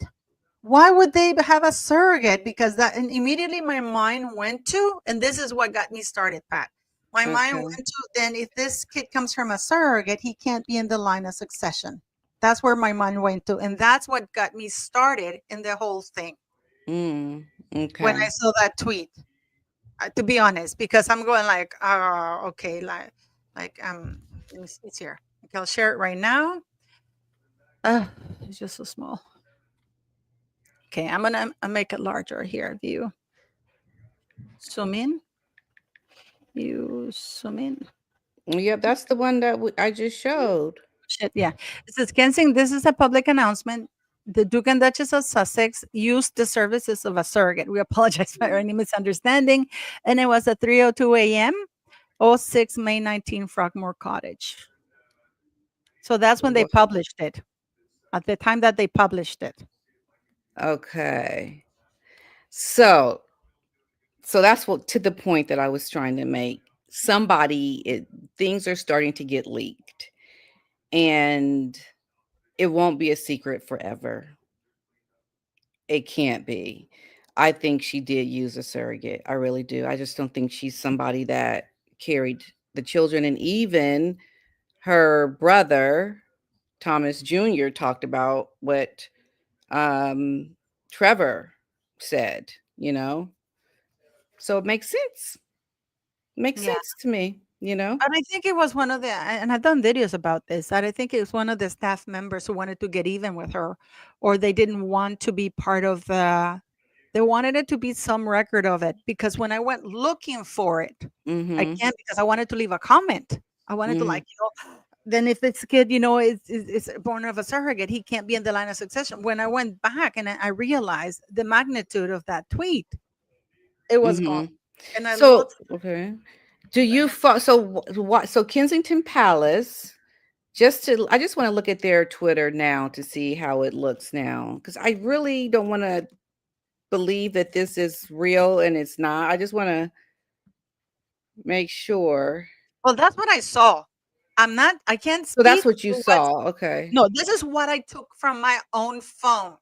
Why would they have a surrogate? Because that and immediately my mind went to, and this is what got me started, Pat. My mind Okay. went to then if this kid comes from a surrogate, he can't be in the line of succession. That's where my mind went to. And that's what got me started in the whole thing Mm, when I okay. saw that tweet. To be honest, because I'm going like, oh, okay, let me see, it's here. Okay, I'll share it right now. It's just so small. Okay, I'm gonna make it larger here. View, zoom in. You zoom in. Yep, that's the one that I just showed. Shit, yeah. It says Kensington, this is a public announcement. The Duke and Duchess of Sussex used the services of a surrogate. We apologize for any misunderstanding. And it was at 3:02 a.m. 06 May 19 Frogmore Cottage. So that's when they Wha- published it. At the time that they published it. Okay. So, so that's what to the point that I was trying to make. Things are starting to get leaked, and it won't be a secret forever. It can't be. I think she did use a surrogate. I really do. I just don't think she's somebody that carried the children. And even her brother, Thomas Jr., talked about what um, Trevor said, you know? So it makes sense. Makes Yeah. sense to me, you know? And I think it was one of the and I've done videos about this, that I think it was one of the staff members who wanted to get even with her, or they didn't want to be part of they wanted it to be some record of it, because when I went looking for it, I Mhm. can't because I wanted to leave a comment. I wanted to Mhm. then if this kid, is born of a surrogate, he can't be in the line of succession. When I went back and I realized the magnitude of that tweet, it was gone. Mhm. And I So, looked. okay. Do you what so Kensington Palace I just want to look at their Twitter now to see how it looks now, cuz I really don't want to believe that this is real and it's not. I just want to make sure. Well, that's what I saw. I can't So that's speak what you to what's saw. Okay. no, this is what I took from my own phone.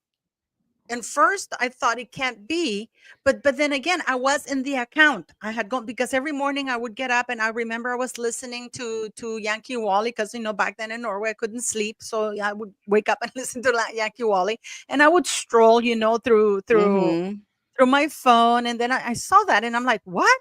And first I thought it can't be, but then again, I was in the account. I had gone because every morning I would get up and I remember I was listening to Yankee Wally because back then in Norway I couldn't sleep. So I would wake up and listen to Yankee Wally, and I would stroll, Mhm. through my phone, and then I saw that and I'm like, what?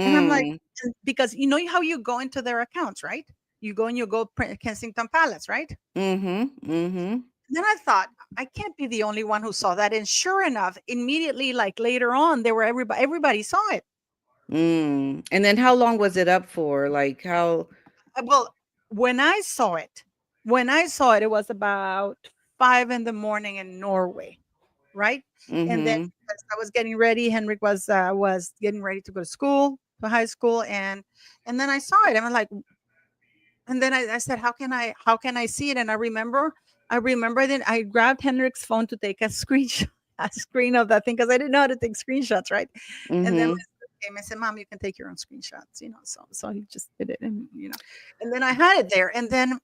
And I'm like, Mm. because you know how you go into their accounts, right? You go and you go Kensington Palace, right? Mhm. Mhm. Then I thought, I can't be the only one who saw that. And sure enough, immediately, like later on, there were everybody saw it. Mm. And then how long was it up for? Like how Well, when I saw it, it was about 5 in the morning in Norway, right? And then Mhm. as I was getting ready, Henrik was getting ready to go to school, to high school, and then I saw it. And I'm like, and then I said, how can I see it? And I remember then I grabbed Henrik's phone to take a screenshot, a screen of that thing, because I didn't know how to take screenshots, right? And then my Mhm. sister came and said, Mom, you can take your own screenshots, so he just did it, and then I had it there, and then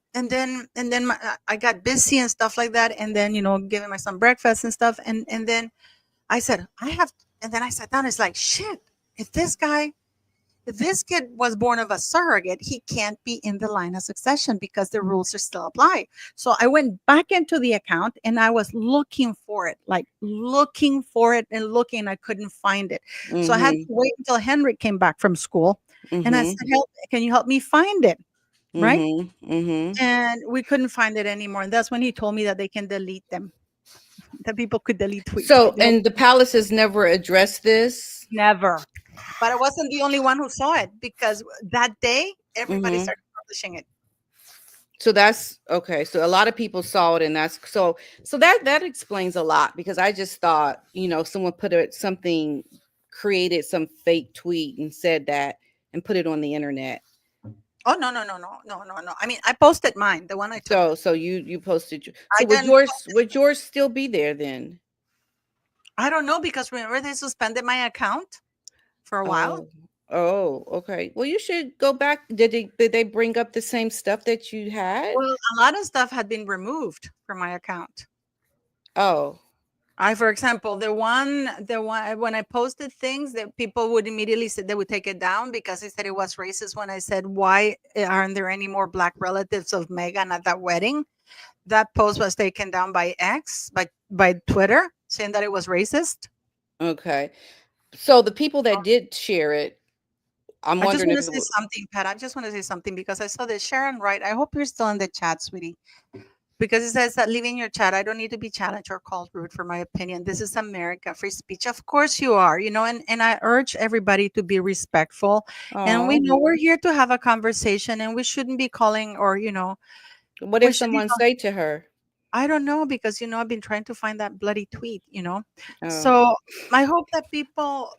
I got busy and stuff like that, and then giving my son breakfast and stuff, and then I said, and then I sat down. It's like, shit, if this guy if this kid was born of a surrogate, he can't be in the line of succession because the rules are still apply. So I went back into the account and I was looking for it, like looking for it and looking. I couldn't find it. So I had to Mhm. wait until Henry came back from school. And I Mhm. said, help, can you help me find it? Right. Mhm. Mhm. And we couldn't find it anymore. And that's when he told me that they can delete them, that people could delete tweets. So, and the palace has never addressed this. Never. But I wasn't the only one who saw it because that day everybody Mhm. started publishing it. So that's okay. So a lot of people saw it, and that's so that explains a lot because I just thought, someone put something, created some fake tweet and said that and put it on the internet. Oh no, no, no, no, no, no, no. I mean, I posted mine, the one I took. So you posted I so didn't. would yours still be there then? I don't know because remember they suspended my account for a while. Oh. Oh, okay. Well, you should go back. Did they bring up the same stuff that you had? Well, a lot of stuff had been removed from my account. Oh. For example, the one when I posted things that people would immediately say they would take it down because they said it was racist. When I said, "Why aren't there any more black relatives of Meghan at that wedding?" That post was taken down by X, by Twitter, saying that it was racist. Okay. So the people that did share it, I'm I just wondering want if to it say was something, Pat. I just want to say something because I saw this Sharon Wright. I hope you're still in the chat, sweetie. Because it says that leaving your chat, I don't need to be challenged or called rude for my opinion. This is America, free speech. Of course you are, and I urge everybody to be respectful. And we oh. know we're here to have a conversation and we shouldn't be calling or, What we if should be someone say to her? I don't know because I've been trying to find that bloody tweet. Oh. So I hope that people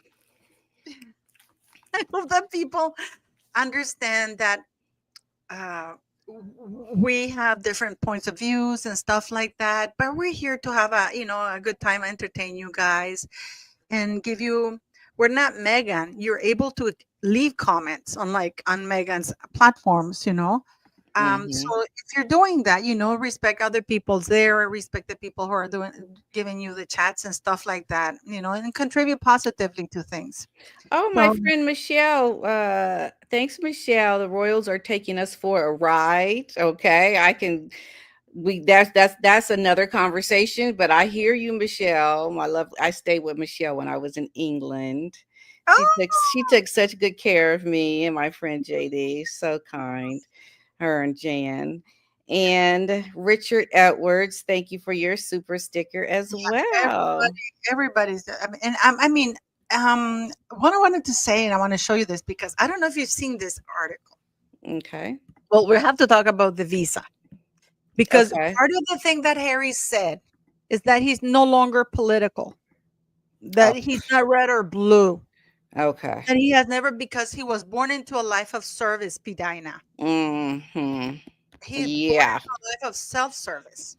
I hope that people understand that we have different points of views and stuff like that, but we're here to have a good time, entertain you guys, and give you. We're not Megan. You're able to leave comments on Megan's platforms. Mhm. So if you're doing that, respect other people's there, respect the people who are giving you the chats and stuff like that, and contribute positively to things. Oh, my So friend Michelle. Thanks, Michelle. The Royals are taking us for a ride. Okay. I can we that's another conversation, but I hear you, Michelle. My love, I stayed with Michelle when I was in England. She took such good care of me and my friend JD. So kind. Her and Jan. And Richard Edwards, thank you for your super sticker as everybody, well. everybody's. What I wanted to say, and I want to show you this because I don't know if you've seen this article. Okay. Well, we have to talk about the visa because Okay. part of the thing that Harry said is that he's no longer political, Oh, that he's not red or blue, okay. that he has never because he was born into a life of service, Pidina. Mhm. He's born Yeah. into a life of self-service.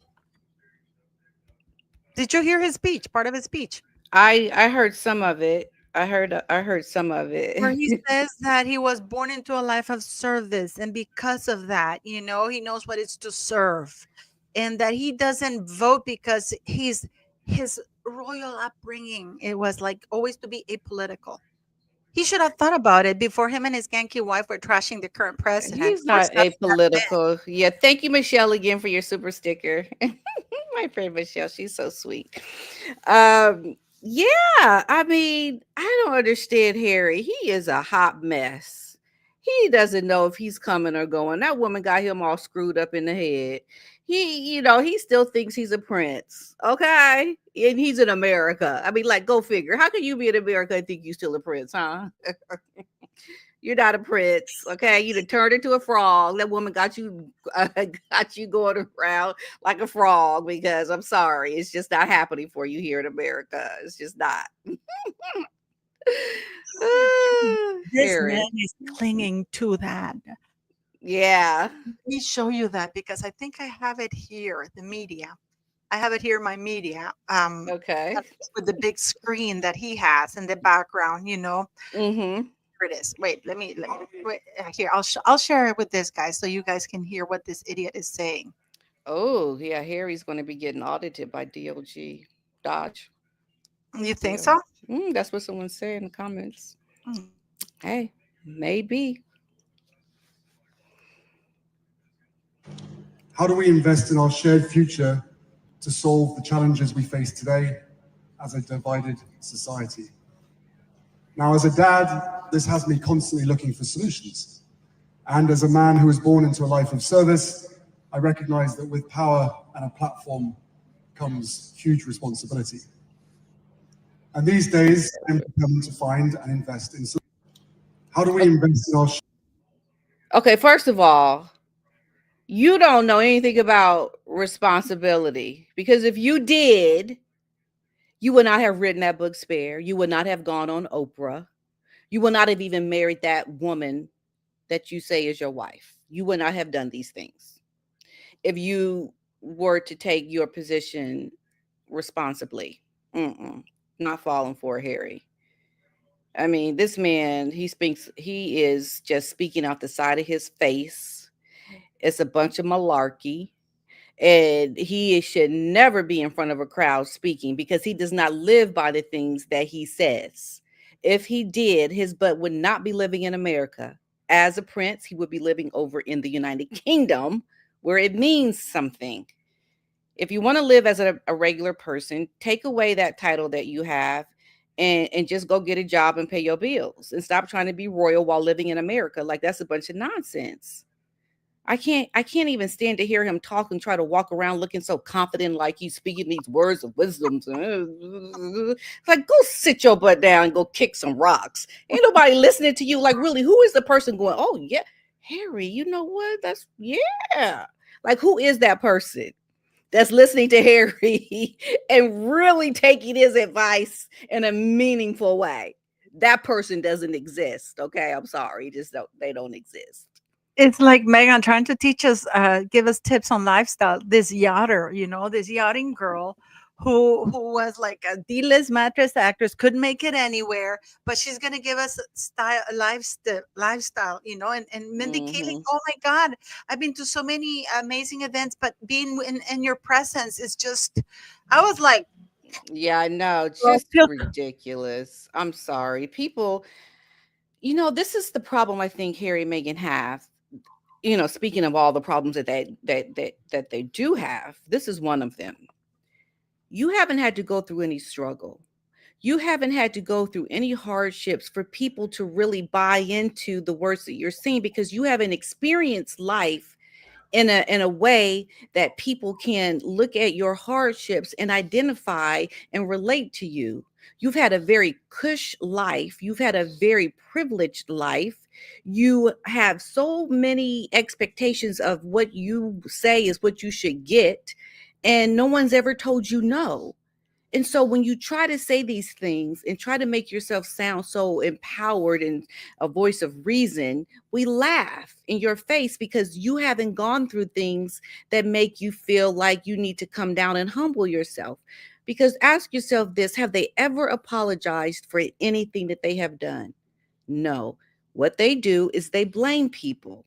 Did you hear his speech? Part of his speech. I heard some of it. I heard some of Where it. he says that he was born into a life of service, and because of that, he knows what it's to serve, and that he doesn't vote because his royal upbringing. It was like always to be apolitical. He should have thought about it before him and his Yankee wife were trashing the current president He's or not stuffing that man. apolitical. Yeah, thank you, Michelle, again for your super sticker. My friend Michelle, she's so sweet. Yeah, I mean, I don't understand Harry. He is a hot mess. He doesn't know if he's coming or going. That woman got him all screwed up in the head. He still thinks he's a prince. Okay. And he's in America. I mean, like, go figure. How can you be in America and think you still a prince, huh? You're not a prince, okay? You done turned into a frog. That woman uh, got you going around like a frog because I'm sorry, it's just not happening for you here in America. It's just not. This man Harry, is clinging to that. yeah, Let me show you that because I think I have it here. The media. I have it here in my media. okay. With the big screen that he has in the background. Mm-hmm. Here it is. Wait, let me wait, here. I'll share it with this guy so you guys can hear what this idiot is saying. Oh, yeah, Harry's going to be getting audited by DOG, Dodge. You think Yeah, so? that's what someone said in the comments. Mm. Hey, Maybe. How do we invest in our shared future to solve the challenges we face today as a divided society? Now, as a dad, this has me constantly looking for solutions. And as a man who was born into a life of service, I recognize that with power and a platform comes huge responsibility. And these days, I'm determined to find and invest in solutions. How do we invest in our Okay, first of all, you don't know anything about responsibility, because if you did, you would not have written that book Spare. You would not have gone on Oprah. You would not have even married that woman that you say is your wife. You would not have done these things if you were to take your position responsibly. Not falling for Harry. I mean, this man, he is just speaking out the side of his face. It's a bunch of malarkey. And he should never be in front of a crowd speaking, because he does not live by the things that he says. If he did, his butt would not be living in America. As a prince, he would be living over in the United Kingdom, where it means something. If you want to live as a regular person, take away that title that you have, and just go get a job and pay your bills, and stop trying to be royal while living in America. Like, that's a bunch of nonsense. I can't even stand to hear him talk and try to walk around looking so confident, like he's speaking these words of wisdom. It's like, go sit your butt down and go kick some rocks. Ain't nobody listening to you. Like, really, who is the person going, oh yeah, Harry, you know what? That's, yeah. Like, who is that person that's listening to Harry and really taking his advice in a meaningful way? That person doesn't exist. Okay, I'm sorry. They don't exist. It's like Megan trying to teach us, give us tips on lifestyle. This yachter, this yachting girl who was like a D-list mattress actress, couldn't make it anywhere, but she's gonna give us lifestyle, and Mindy Kaling. Hmm. Oh my God, I've been to so many amazing events, but being in your presence is just, I was like, Yeah, I know. well, Just ridiculous. I'm sorry. People, this is the problem I think Harry and Meghan have. Speaking of all the problems that they do have, this is one of them. You haven't had to go through any struggle. You haven't had to go through any hardships for people to really buy into the words that you're saying, because you haven't experienced life in a way that people can look at your hardships and identify and relate to you. You've had a very cush life. You've had a very privileged life. You have so many expectations of what you say is what you should get, and no one's ever told you no. And so when you try to say these things and try to make yourself sound so empowered and a voice of reason, we laugh in your face, because you haven't gone through things that make you feel like you need to come down and humble yourself. Because ask yourself this: have they ever apologized for anything that they have done? No. What they do is they blame people.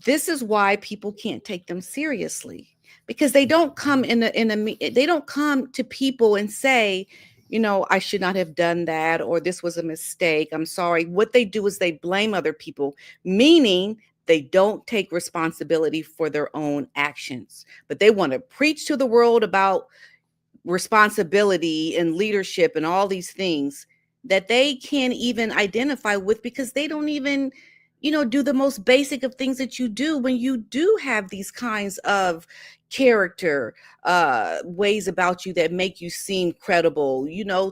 This is why people can't take them seriously, because they don't come they don't come to people and say, I should not have done that, or this was a mistake, I'm sorry. What they do is they blame other people, meaning they don't take responsibility for their own actions, but they want to preach to the world about responsibility and leadership and all these things that they can't even identify with, because they don't even do the most basic of things that you do when you do have these kinds of character ways about you that make you seem credible.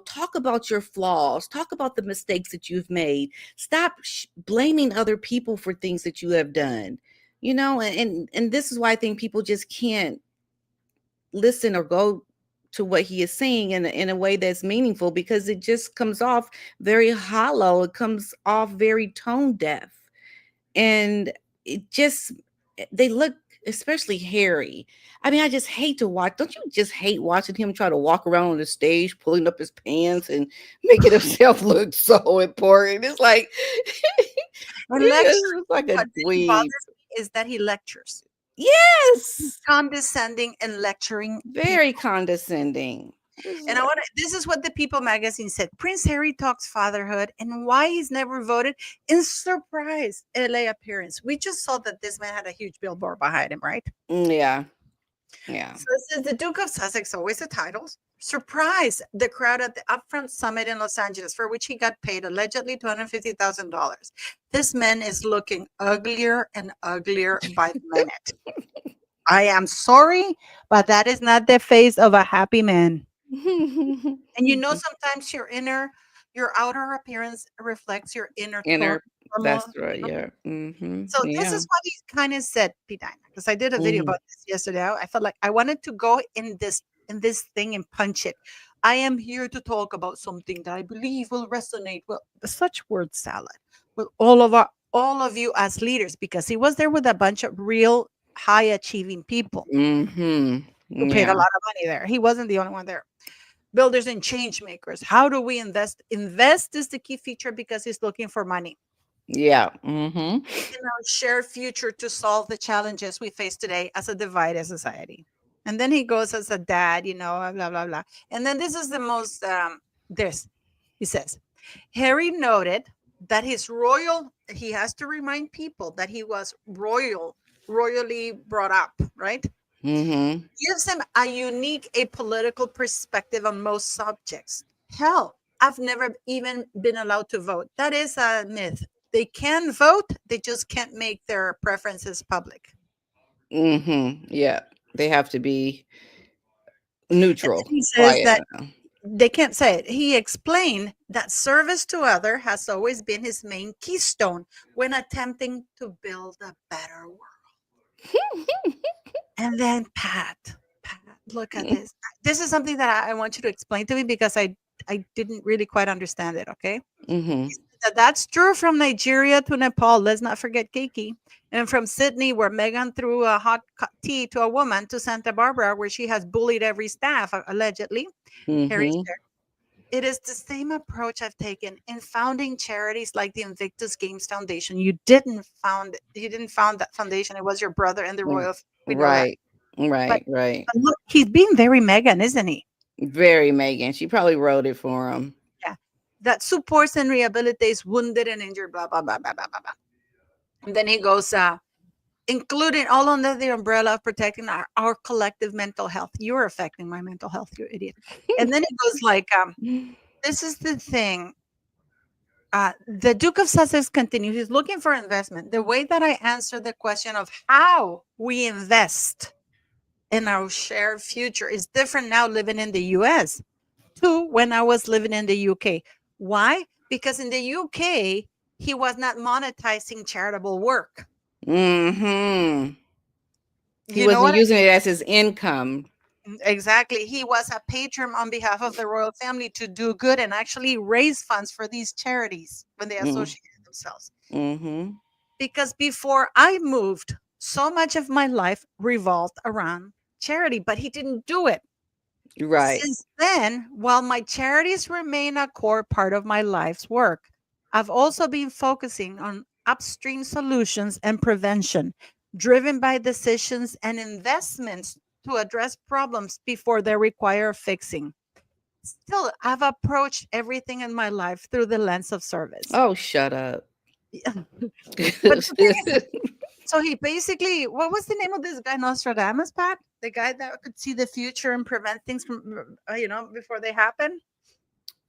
Talk about your flaws, talk about the mistakes that you've made. Stop blaming other people for things that you have done. And this is why I think people just can't listen or go to what he is saying in a way that's meaningful, because it just comes off very hollow. It comes off very tone deaf. And it just, they look, especially Harry. I mean, I just hate to watch. Don't you just hate watching him try to walk around on the stage, pulling up his pants and making himself look so important? It's like, and lecture. it's like a What really dweeb. bothers me is that he lectures. Yes. Condescending and lecturing people. Very condescending. And this is what the People magazine said. Prince Harry talks fatherhood and why he's never voted in surprise LA appearance. We just saw that this man had a huge billboard behind him, right? Yeah. Yeah. So it says the Duke of Sussex, always the titles, surprised the crowd at the Upfront Summit in Los Angeles, for which he got paid allegedly $250,000. This man is looking uglier and uglier by the minute. I am sorry, but that is not the face of a happy man. And you know, sometimes your outer appearance reflects your inner Inner. turmoil. That's right. Yeah. So this Yeah. is what he kind of said, Pidina, because I did a video about this yesterday. I felt like I wanted to go in this thing and punch it. I am here to talk about something that I believe will resonate well, such word salad with all of you as leaders, because he was there with a bunch of real high achieving people who paid a Yeah. lot of money there. He wasn't the only one there. Builders and change makers. How do we invest? Invest is the key feature because he's looking for money Yeah. in our shared future to solve the challenges we face today as a divided society. And then he goes as a dad, blah, blah, blah. And then this is the most, he says, Harry noted that he has to remind people that he was royally brought up, right? Gives him a unique apolitical perspective on most subjects. Hell, I've never even been allowed to vote. That is a myth. They can vote, they just can't make their preferences public. Yeah. They have to be And neutral, then he says quiet. that they can't say it. He explained that service to other has always been his main keystone when attempting to build a better world. And then Pat, look at this. This is something that I want you to explain to me because I didn't really quite understand it. Okay. That's true from Nigeria to Nepal. Let's not forget Kiki. And from Sydney, where Meghan threw a hot tea to a woman, to Santa Barbara, where she has bullied every staff, allegedly. Harry said, it is the same approach I've taken in founding charities like the Invictus Games Foundation. You didn't found that foundation. It was your brother and the royal. We know that. But, Right. but look, he's being very Meghan, isn't he? Very Meghan. She probably wrote it for him. Yeah. That supports and rehabilitates wounded and injured, blah, blah, blah, blah, blah, blah, blah. And then he goes, including all under the umbrella of protecting our collective mental health. You're affecting my mental health, you idiot. And then it goes like, this is the thing. The Duke of Sussex continues. He's looking for investment. The way that I answer the question of how we invest in our shared future is different now living in the US to when I was living in the UK. Why? Because in the UK, he was not monetizing charitable work. He wasn't using it as his income. Exactly. He was a patron on behalf of the royal family to do good and actually raise funds for these charities when they associated themselves. Because before I moved, so much of my life revolved around charity, but he didn't do it. Right. Since then, while my charities remain a core part of my life's work, I've also been focusing on upstream solutions and prevention, driven by decisions and investments to address problems before they require fixing. Still, I've approached everything in my life through the lens of service. Oh, shut up. But the thing is, so he basically, what was the name of this guy, Nostradamus, Pat? The guy that could see the future and prevent things from, before they happen?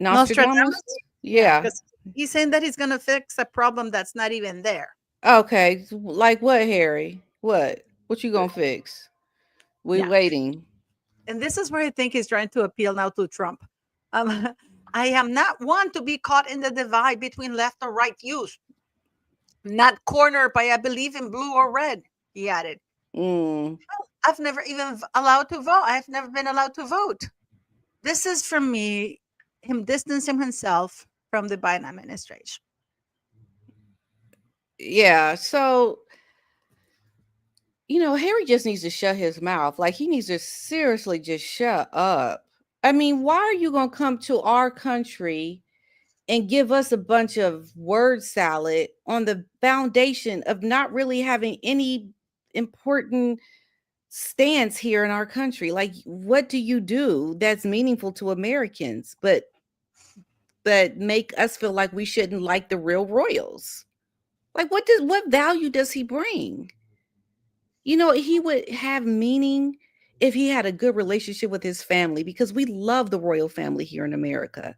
Nostradamus? Yeah. Because he's saying that he's going to fix a problem that's not even there. Okay. Like what, Harry? What you gonna fix? We're waiting. And this is where I think he's trying to appeal now to Trump. I am not one to be caught in the divide between left or right views. Not cornered by a belief in blue or red, he added. I've never even allowed to vote. I've never been allowed to vote. This is from me, him distancing himself from the Biden administration. Yeah. So, Harry just needs to shut his mouth. Like, he needs to seriously just shut up. I mean, why are you going to come to our country and give us a bunch of word salad on the foundation of not really having any important stance here in our country. Like, what do you do that's meaningful to Americans, but make us feel like we shouldn't like the real royals? Like, what value does he bring? You know, he would have meaning if he had a good relationship with his family, because we love the royal family here in America.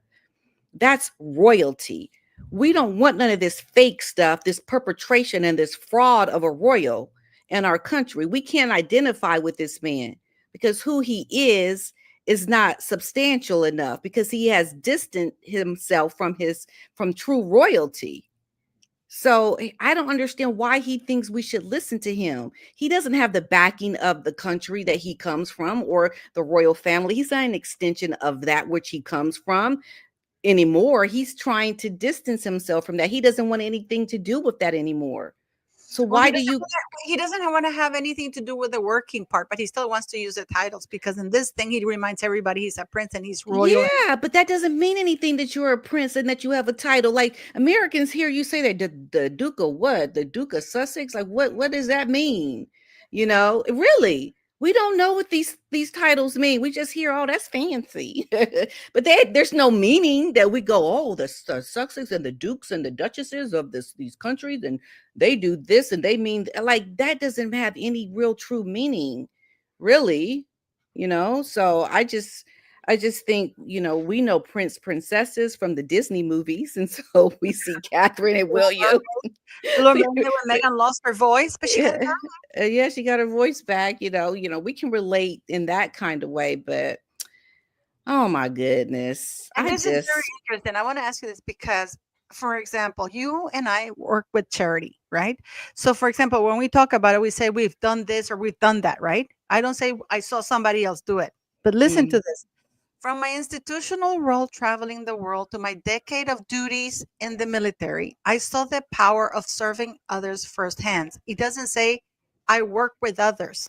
That's royalty. We don't want none of this fake stuff, this perpetration and this fraud of a royal in our country. We can't identify with this man because who he is not substantial enough, because he has distanced himself from true royalty. So I don't understand why he thinks we should listen to him. He doesn't have the backing of the country that he comes from or the royal family. He's not an extension of that which he comes from anymore. He's trying to distance himself from that. He doesn't want anything to do with that anymore. So Well, why do you he doesn't want to have anything to do with the working part, but he still wants to use the titles because in this thing he reminds everybody he's a prince and he's royal. Yeah, but that doesn't mean anything that you're a prince and that you have a title. Like Americans hear you say that the Duke of what? The Duke of Sussex? Like what does that mean? You know, really. We don't know what these titles mean. We just hear, oh, that's fancy. But there's no meaning that we go, oh, the Sussex and the dukes and the duchesses of these countries, and they do this and they mean, like, that doesn't have any real true meaning, really. So I just think, we know princesses from the Disney movies, and so we see Catherine and William. Little Mermaid when Megan lost her voice, but she got it Yeah, back. yeah, she got her voice back. We can relate in that kind of way, but oh my goodness, And I this is very just interesting. I want to ask you this because, for example, you and I work with charity, right? So, for example, when we talk about it, we say we've done this or we've done that, right? I don't say I saw somebody else do it. But listen to mm, this. From my institutional role traveling the world to my decade of duties in the military, I saw the power of serving others firsthand. It doesn't say I work with others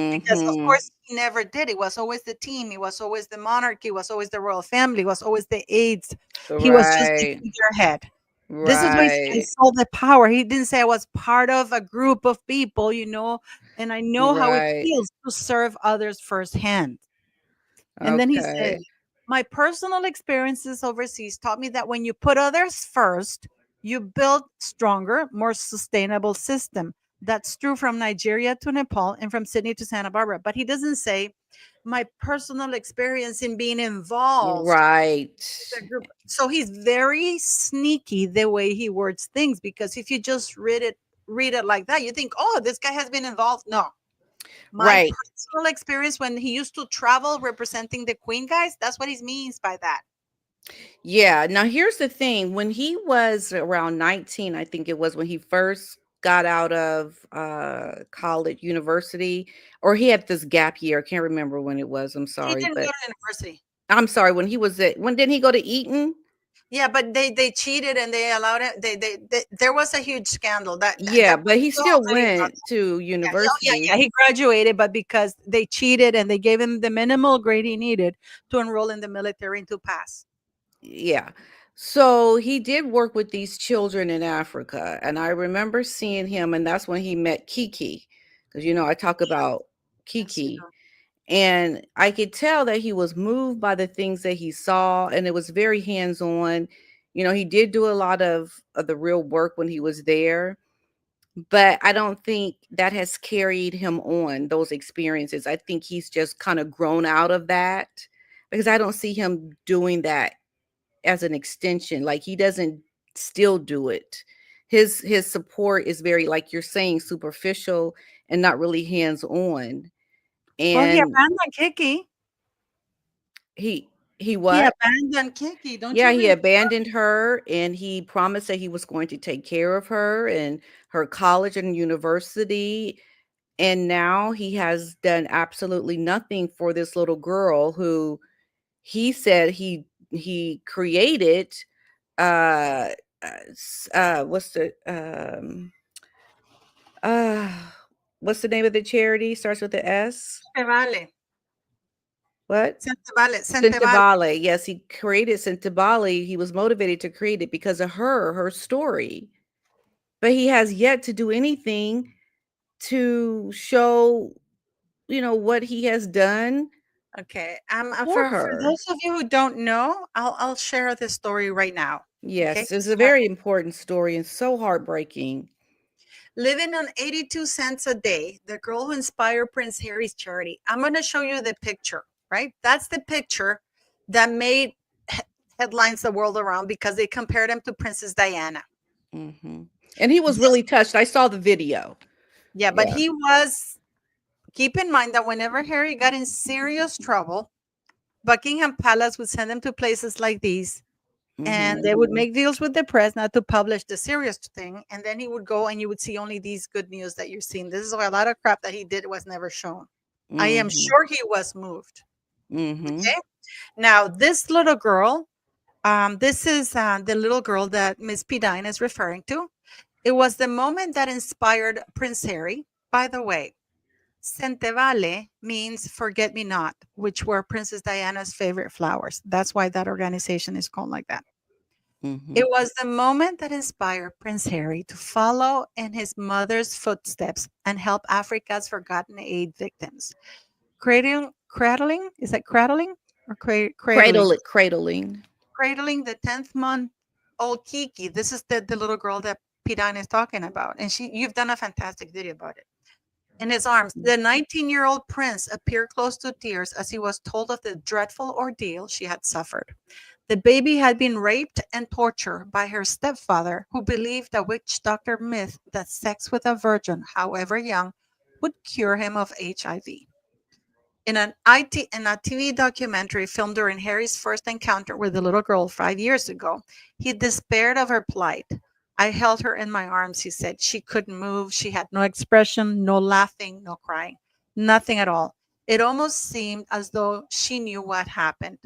because, of mhm, course, he never did. It was always the team, it was always the monarchy, it was always the royal family, it was always the aides. He was just the right, figurehead. This is why I right, saw the power. He didn't say I was part of a group of people, and I know how it right. feels to serve others firsthand. And then he said, Okay, my personal experiences overseas taught me that when you put others first, you build stronger, more sustainable system. That's true from Nigeria to Nepal and from Sydney to Santa Barbara. But he doesn't say my personal experience in being involved right, with a group. So he's very sneaky the way he words things because if you just read it like that, you think, oh, this guy has been involved. No, my right. personal experience when he used to travel representing the Queen guys, that's what he means by that. Yeah. Now here's the thing. When he was around 19, I think it was when he first got out of college, university, or he had this gap year. I can't remember when it was. I'm He sorry, didn't go but to university. I'm sorry, when didn't he go to Eton? Yeah, but they cheated and they allowed it. They there was a huge scandal. Yeah, That but he I'll still tell you about went to that. Yeah, oh, yeah, university. yeah. He graduated, but because they cheated and they gave him the minimal grade he needed to enroll in the military and to pass. Yeah. So he did work with these children in Africa. And I remember seeing him, and that's when he met Kiki. Because, I talk about Yes, you Kiki. know. And I could tell that he was moved by the things that he saw, and it was very hands-on. He did do a lot of the real work when he was there, but I don't think that has carried him on, those experiences. I think he's just kind of grown out of that, because I don't see him doing that as an extension. Like, he doesn't still do it. His support is very, like you're saying, superficial and not really hands-on. Well, he And abandoned Kiki. he he He what? abandoned Kiki. Don't Yeah, you he remember? abandoned her, and he promised that he was going to take care of her and her college and university. And now he has done absolutely nothing for this little girl who he said he created. Uh, what's uh what's the name of the charity? Starts with the S. Se vale. What? Se vale. Se vale. Centibale. Yes, he created Centibale. He was motivated to create it because of her story. But he has yet to do anything to show. what he has done Okay. for For her. those of you who don't know, I'll share this story right now. Okay. Yes, it's a very important story and so heartbreaking. Living on 82 cents a day, the girl who inspired Prince Harry's charity. I'm going to show you the picture, right? That's the picture that made headlines the world around because they compared him to Princess Diana. Hmm. And he was really touched. I saw the video. Yeah, but Yeah. he was, keep in mind that whenever Harry got in serious trouble, Buckingham Palace would send him to places like these, and Hmm. they would make deals with the press not to publish the serious thing. And then he would go and you would see only these good news that you're seeing. This is why a lot of crap that he did was never shown. I am Hmm. sure he was moved. Hmm. Okay. Now, this little girl, this is the little girl that Miss Pedine is referring to. It was the moment that inspired Prince Harry. By the way, Centevale means forget me not, which were Princess Diana's favorite flowers. That's why that organization is called like that. Hmm. It was the moment that inspired Prince Harry to follow in his mother's footsteps and help Africa's forgotten aid victims. Cradling, is that cradling or cradling? Cradling. Cradling the 10th month old Kiki. This is the little girl that Pidan is talking about. And you've done a fantastic video about it. In his arms, the 19-year-old prince appeared close to tears as he was told of the dreadful ordeal she had suffered. The baby had been raped and tortured by her stepfather, who believed a witch doctor myth that sex with a virgin, however young, would cure him of HIV. In a TV documentary filmed during Harry's first encounter with the little girl 5 years ago, he despaired of her plight. I held her in my arms, he said. She couldn't move. She had no expression, no laughing, no crying, nothing at all. It almost seemed as though she knew what happened.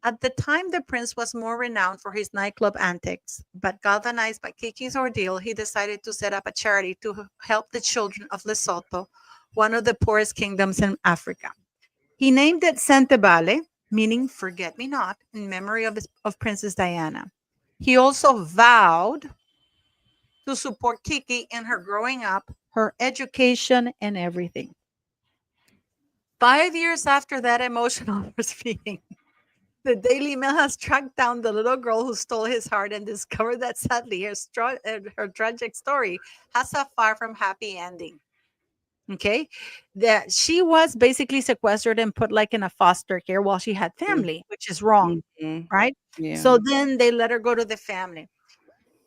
At the time, the prince was more renowned for his nightclub antics, but galvanized by Kiki's ordeal, he decided to set up a charity to help the children of Lesotho, one of the poorest kingdoms in Africa. He named it Centebale, meaning forget me not, in memory of Princess Diana. He also vowed to support Kiki in her growing up, her education, and everything. 5 years after that emotional proceeding, the Daily Mail has tracked down the little girl who stole his heart and discovered that sadly her tragic story has a far from happy ending. Okay, that she was basically sequestered and put like in a foster care while she had family, which is wrong, Hmm. right? Yeah. So then they let her go to the family.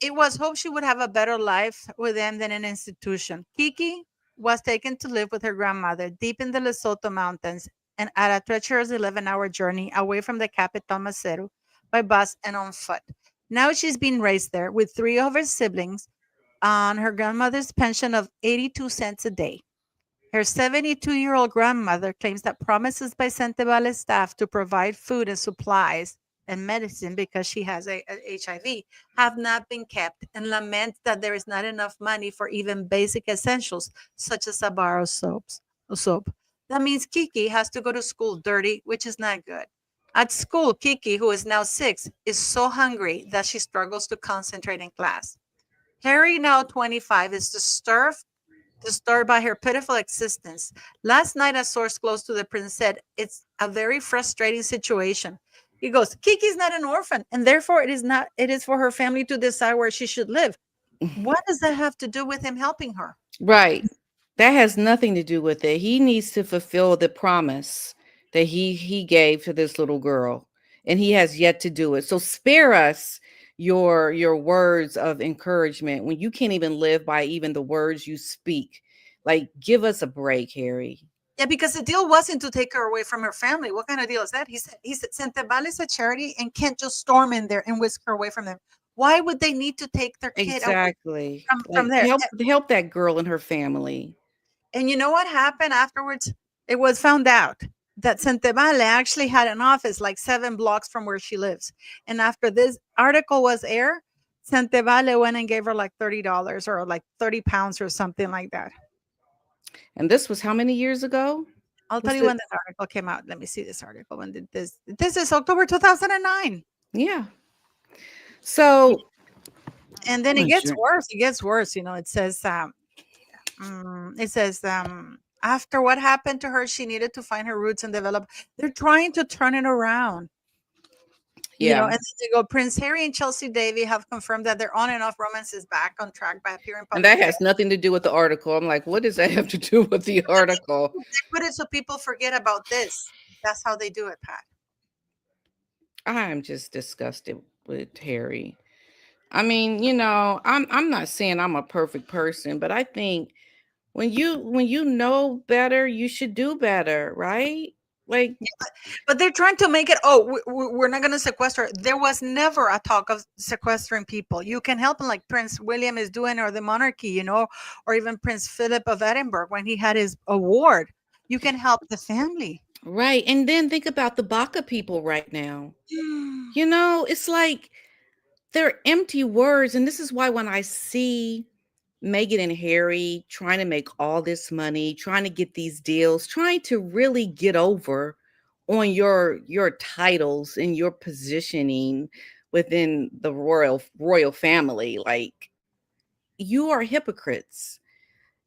It was hoped she would have a better life with them than an institution. Kiki was taken to live with her grandmother deep in the Lesotho mountains and at a treacherous 11-hour journey away from the capital Maseru by bus and on foot. Now she's been raised there with three of her siblings on her grandmother's pension of 82 cents a day. Her 72-year-old grandmother claims that promises by Centevale staff to provide food and supplies and medicine because she has HIV have not been kept and laments that there is not enough money for even basic essentials such as a bar of soap. That means Kiki has to go to school dirty, which is not good. At school, Kiki, who is now 6, is so hungry that she struggles to concentrate in class. Harry, now 25, is disturbed by her pitiful existence. Last night, a source close to the prince said, "It's a very frustrating situation." He goes, "Kiki's not an orphan, and therefore it is for her family to decide where she should live." What does that have to do with him helping her? Right. That has nothing to do with it. He needs to fulfill the promise that he gave to this little girl, and he has yet to do it. So spare us your words of encouragement when you can't even live by even the words you speak. Like, give us a break, Harry. Yeah, because the deal wasn't to take her away from her family. What kind of deal is that? He said Centeval is a charity and can't just storm in there and whisk her away from them. Why would they need to take their kid away Exactly. from Like, there? help that girl and her family. And you know what happened afterwards? It was found out that Centevale actually had an office like 7 blocks from where she lives. And after this article was aired, Centevale went and gave her like $30 or like 30 pounds or something like that. And this was how many years ago? I'll tell Was you it? when this article came out. Let me see this article. When did this? This is October 2009. Yeah. So And then I'm it not gets sure. worse. It gets worse. It says After what happened to her, she needed to find her roots and develop. They're trying to turn it around. Yeah. And then they go, Prince Harry and Chelsea Davy have confirmed that their on and off romance is back on track by appearing And that publicly. has nothing to do with the article. I'm like, what does that have to do with the article? They put it so people forget about this. That's how they do it, Pat. I'm just disgusted with Harry. I mean, I'm not saying I'm a perfect person, but I think when you know better, you should do better, right? Like, But they're trying to make it, oh, we're not going to sequester. There was never a talk of sequestering people. You can help them like Prince William is doing, or the monarchy, or even Prince Philip of Edinburgh when he had his award. You can help the family. right. And then think about the Baka people right now. It's like they're empty words. And this is why when I see Meghan and Harry trying to make all this money, trying to get these deals, trying to really get over on your titles and your positioning within the royal family, like, you are hypocrites.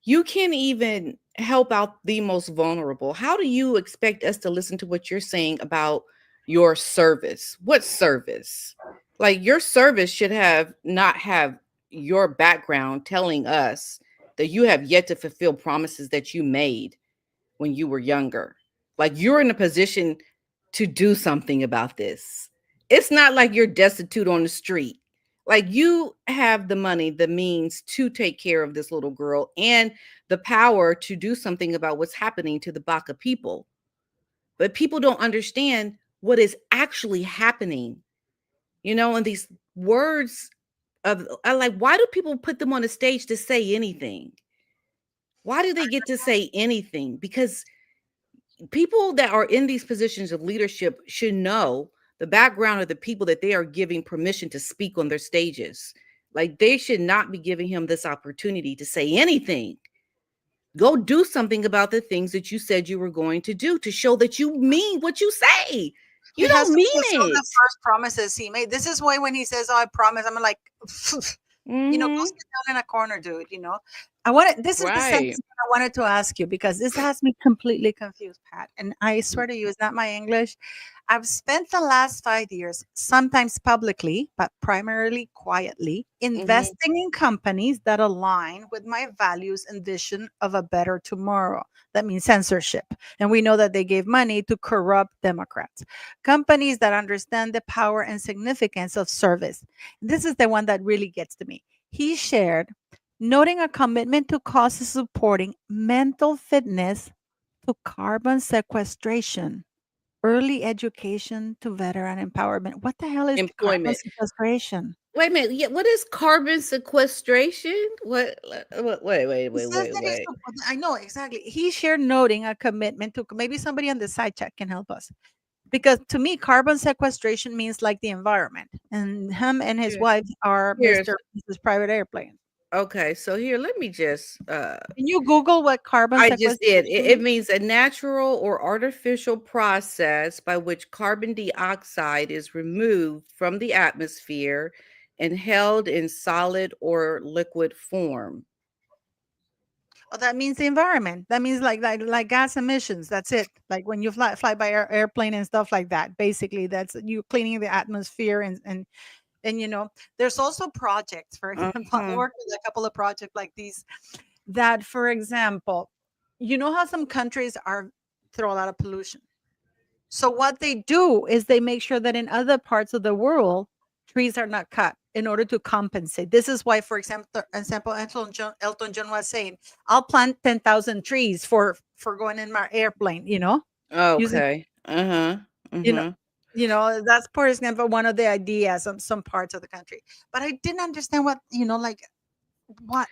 You can't even help out the most vulnerable. How do you expect us to listen to what you're saying about your service? What service? Like, your service should have not have your background telling us that you have yet to fulfill promises that you made when you were younger. Like, you're in a position to do something about this. It's not like you're destitute on the street. Like, you have the money, the means to take care of this little girl, and the power to do something about what's happening to the Baka people. But people don't understand what is actually happening. And these words of, I like, why do people put them on the stage to say anything? Why do they get to say anything? Because people that are in these positions of leadership should know the background of the people that they are giving permission to speak on their stages. Like, they should not be giving him this opportunity to say anything. Go do something about the things that you said you were going to do to show that you mean what you say. You He has don't to mean fulfill the it. first promises he made. This is why when he says, "Oh, I promise," I'm like, go Mm-hmm. sit down in a corner, dude. I wanted. This is the Right. sentence that I wanted to ask you because this has me completely confused, Pat. And I swear to you, it's not my English. I've spent the last 5 years, sometimes publicly, but primarily quietly, Mm-hmm. investing in companies that align with my values and vision of a better tomorrow. That means censorship. And we know that they gave money to corrupt Democrats. Companies that understand the power and significance of service. This is the one that really gets to me. He shared, noting a commitment to causes supporting mental fitness to carbon sequestration, early education to veteran empowerment. What the hell is carbon Employment. sequestration? Wait a minute. Yeah, what is carbon sequestration? He says that it's, Wait. I know exactly. He shared, noting a commitment to, maybe somebody on the side chat can help us. Because to me, carbon sequestration means like the environment. And him and his Here, wife are here's Mr. and Mrs. Private Airplane. okay. So here, let me just Can you Google what carbon I just did. sequestration It means? means a natural or artificial process by which carbon dioxide is removed from the atmosphere and held in solid or liquid form. Oh, that means the environment. That means like gas emissions. That's it. Like when you fly by airplane and stuff like that. Basically, that's you cleaning the atmosphere and there's also projects. For example, I Uh-huh. worked with a couple of projects like these. That, for example, you know how some countries are throw a lot of pollution. So what they do is they make sure that in other parts of the world, trees are not cut in order to compensate. This is why, for example, Elton John was saying, "I'll plant 10,000 trees for going in my airplane." Using Okay. Uh-huh. you know Uh-huh. that's, for example, one of the ideas of some parts of the country. But I didn't understand what like what.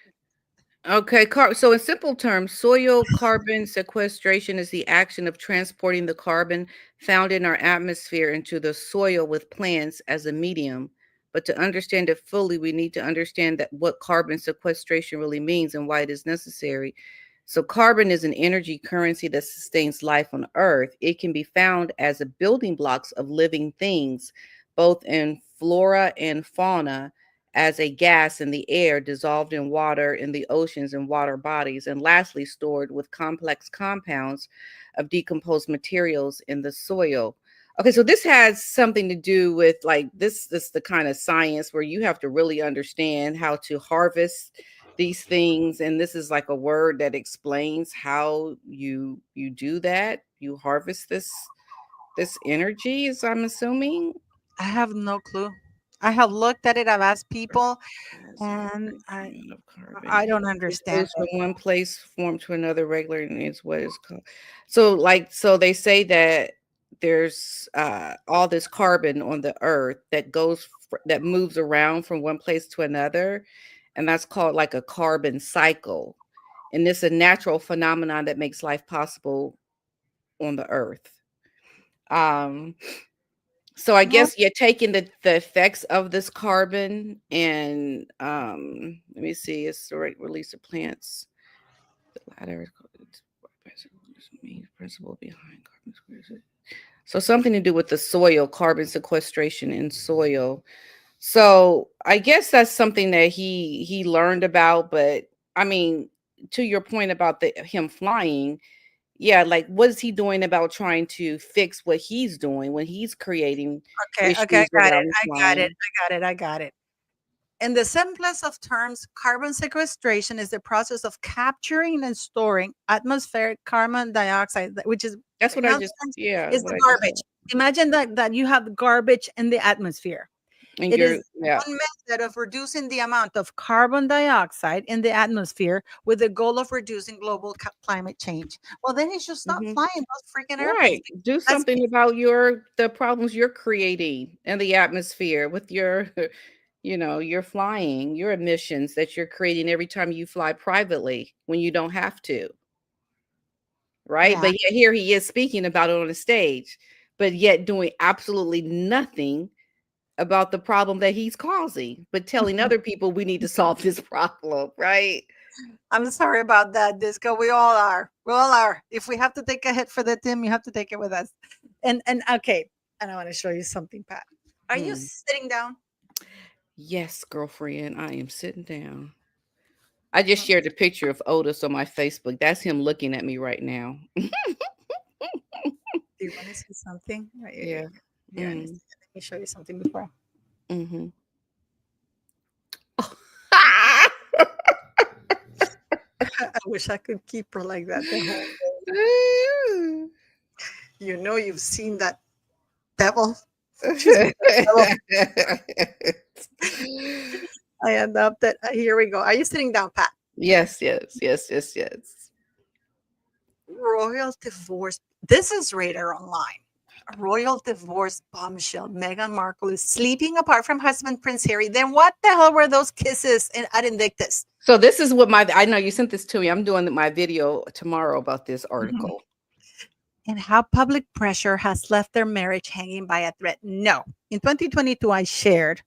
Okay, so in simple terms, soil carbon sequestration is the action of transporting the carbon found in our atmosphere into the soil with plants as a medium. But to understand it fully, we need to understand that what carbon sequestration really means and why it is necessary. So carbon is an energy currency that sustains life on Earth. It can be found as a building blocks of living things, both in flora and fauna, as a gas in the air, dissolved in water in the oceans and water bodies, and lastly, stored with complex compounds of decomposed materials in the soil. Okay, so this has something to do with like this is the kind of science where you have to really understand how to harvest these things, and this is like a word that explains how you do that. You harvest this energy, as I'm assuming. I have no clue. I have looked at it. I've asked people, As a and amount of carbon. I don't It understand goes from it. one place form to another regular, and it's what is called. So, like, so they say that there's all this carbon on the earth that that moves around from one place to another, and that's called like a carbon cycle. And it's a natural phenomenon that makes life possible on the earth. Um, so I Well, guess you're taking the effects of this carbon and let me see, it's the right release of plants. The latter is called main principle behind carbon sequestration. So something to do with the soil, carbon sequestration in soil. So I guess that's something that he learned about, but I mean, to your point about the him flying, yeah, like what is he doing about trying to fix what he's doing when he's creating okay, okay, issues I got it. around I got it. flying? I got it. I got it. In the simplest of terms, carbon sequestration is the process of capturing and storing atmospheric carbon dioxide, which is, That's what in I other just terms, yeah, is what the I just garbage. said. Imagine that you have garbage in the atmosphere. And It you're is yeah. one method of reducing the amount of carbon dioxide in the atmosphere with the goal of reducing global climate change. Well, then you should stop Mhm. flying those freaking airplanes. Right. Do That's something about the problems you're creating in the atmosphere with your your flying, your emissions that you're creating every time you fly privately when you don't have to, right? yeah. But yet here he is speaking about it on the stage, but yet doing absolutely nothing about the problem that he's causing, but telling other people we need to solve this problem, right? I'm sorry about that, Disco. We all are. We all are. If we have to take a hit for the team, you have to take it with us. And okay, and I want to show you something, Pat. Are you Hmm. sitting down? Yes, girlfriend, I am sitting down. I just Mm, shared a picture of Otis on my Facebook. That's him looking at me right now. do you want to see something? Yeah. Here, Mm, let me show you something before. mhm. I wish I could keep her like that the whole. You know, you've seen that devil. She's got that devil. I adopted. Here we go. Are you sitting down, Pat? Yes, yes, yes, yes, yes. Royal divorce. This is Radar Online. A royal divorce bombshell. Meghan Markle is sleeping apart from husband Prince Harry. Then what the hell were those kisses at Invictus? So this is what I know you sent this to me. I'm doing my video tomorrow about this Mhm. article. And how public pressure has left their marriage hanging by a thread. No. In 2022, I shared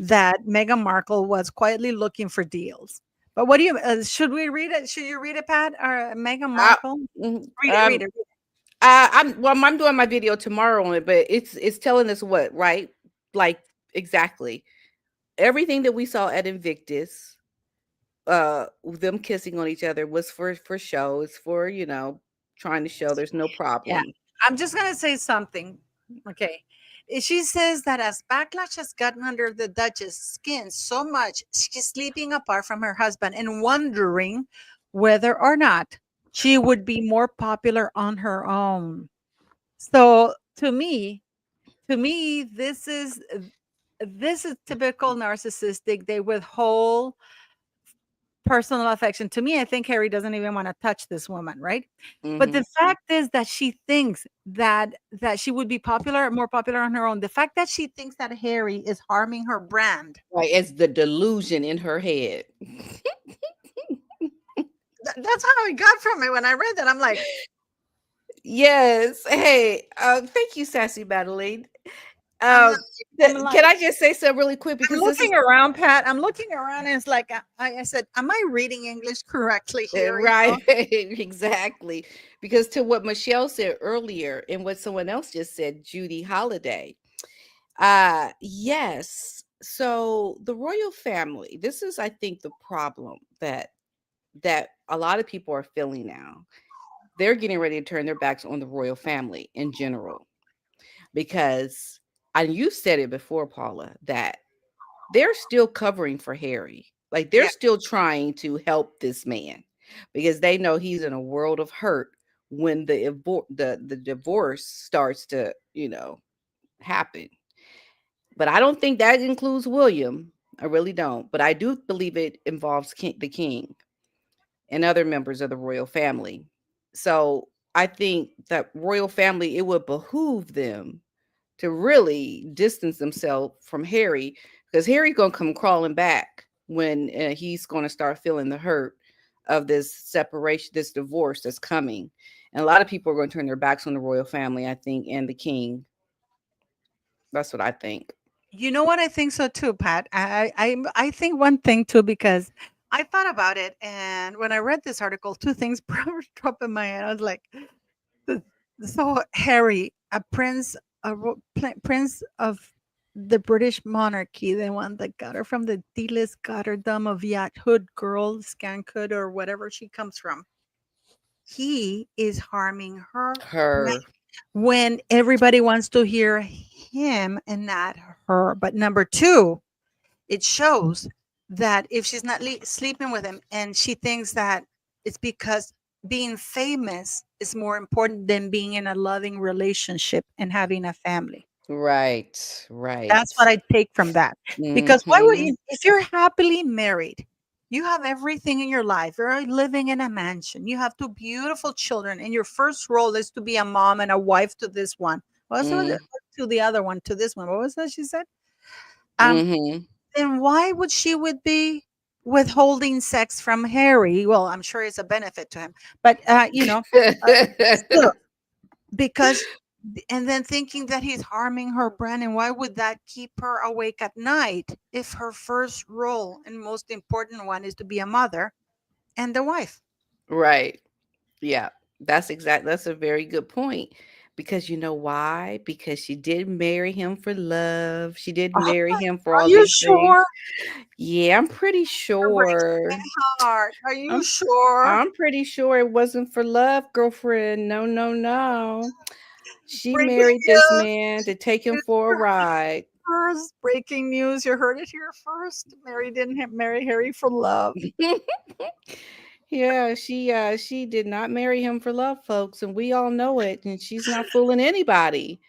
that Meghan Markle was quietly looking for deals. But what do you, should we read it? Should you read it, Pat? Or Meghan Uh, Markle? mhm, Read it, read it. I'm doing my video tomorrow on it, but it's telling us what, right? Like exactly everything that we saw at Invictus, them kissing on each other was for show. It's for trying to show there's no Yeah. problem. I'm just going to say something. Okay. She says that as backlash has gotten under the Duchess' skin so much, she's sleeping apart from her husband and wondering whether or not she would be more popular on her own. So to me, this is typical narcissistic. They withhold personal affection. To me, I think Harry doesn't even want to touch this woman, right? But Hmm. the fact is that she thinks that she would be more popular on her own. The fact that she thinks that Harry is harming her brand. Right, it's the delusion in her head. That's how I got from it when I read that. I'm like, Yes. Hey, thank you, Sassy Madeline. I'm Um, not, I'm like, can I just say something really quick I'm because this is looking around, Pat. I'm looking around, and it's like I said, am I reading English correctly here? right, exactly. Because to what Michelle said earlier and what someone else just said, Judy Holiday. Yes, So the royal family, this is, I think, the problem that a lot of people are feeling now. They're getting ready to turn their backs on the royal family in general because, and you said it before, Paula, that they're still covering for Harry. Like they're Yeah. still trying to help this man because they know he's in a world of hurt when the divorce starts to, happen. But I don't think that includes William. I really don't. But I do believe it involves the king and other members of the royal family. So I think that royal family, it would behoove them to really distance themselves from Harry because Harry gonna come crawling back when he's gonna start feeling the hurt of this separation, this divorce that's coming. And a lot of people are going to turn their backs on the royal family, I think, and the king. That's what I think. You know what? I think so too, Pat. I think one thing too, because I thought about it, and when I read this article, two things dropped in my head. I was like, the- so Harry, a prince, prince of the British monarchy, the one that got her from the D-list goddardom of yacht hood girl, scankhood, or whatever she comes from. He is harming her Her. when everybody wants to hear him and not her. But number two, it shows that if she's not sleeping with him and she thinks that it's because being famous is more important than being in a loving relationship and having a family. Right. That's Right. what I take from that. Because why would Hmm. you, if you're happily married, you have everything in your life. You're living in a mansion. You have two beautiful children, and your first role is to be a mom and a wife to this one. What was it? Mm, To the other one, to this one. What was that she said? Um, hmm. then why would she would be withholding sex from Harry? Well, I'm sure it's a benefit to him, but uh, still, because and then thinking that he's harming her brand, and why would that keep her awake at night if her first role and most important one is to be a mother and the wife? Right. Yeah, that's a very good point. Because you know why? Because she didn't marry him for love. She didn't Oh, marry him for are all you these things. sure? Yeah, I'm pretty You're breaking sure. my heart. Are you I'm sure? I'm pretty sure it wasn't for love, girlfriend. No, no, no. She Breaking married this news. man to take him You for a heard it ride. first. Breaking news. You heard it here first. Mary didn't marry Harry for love. Yeah, she did not marry him for love, folks, and we all know it. And she's not fooling anybody.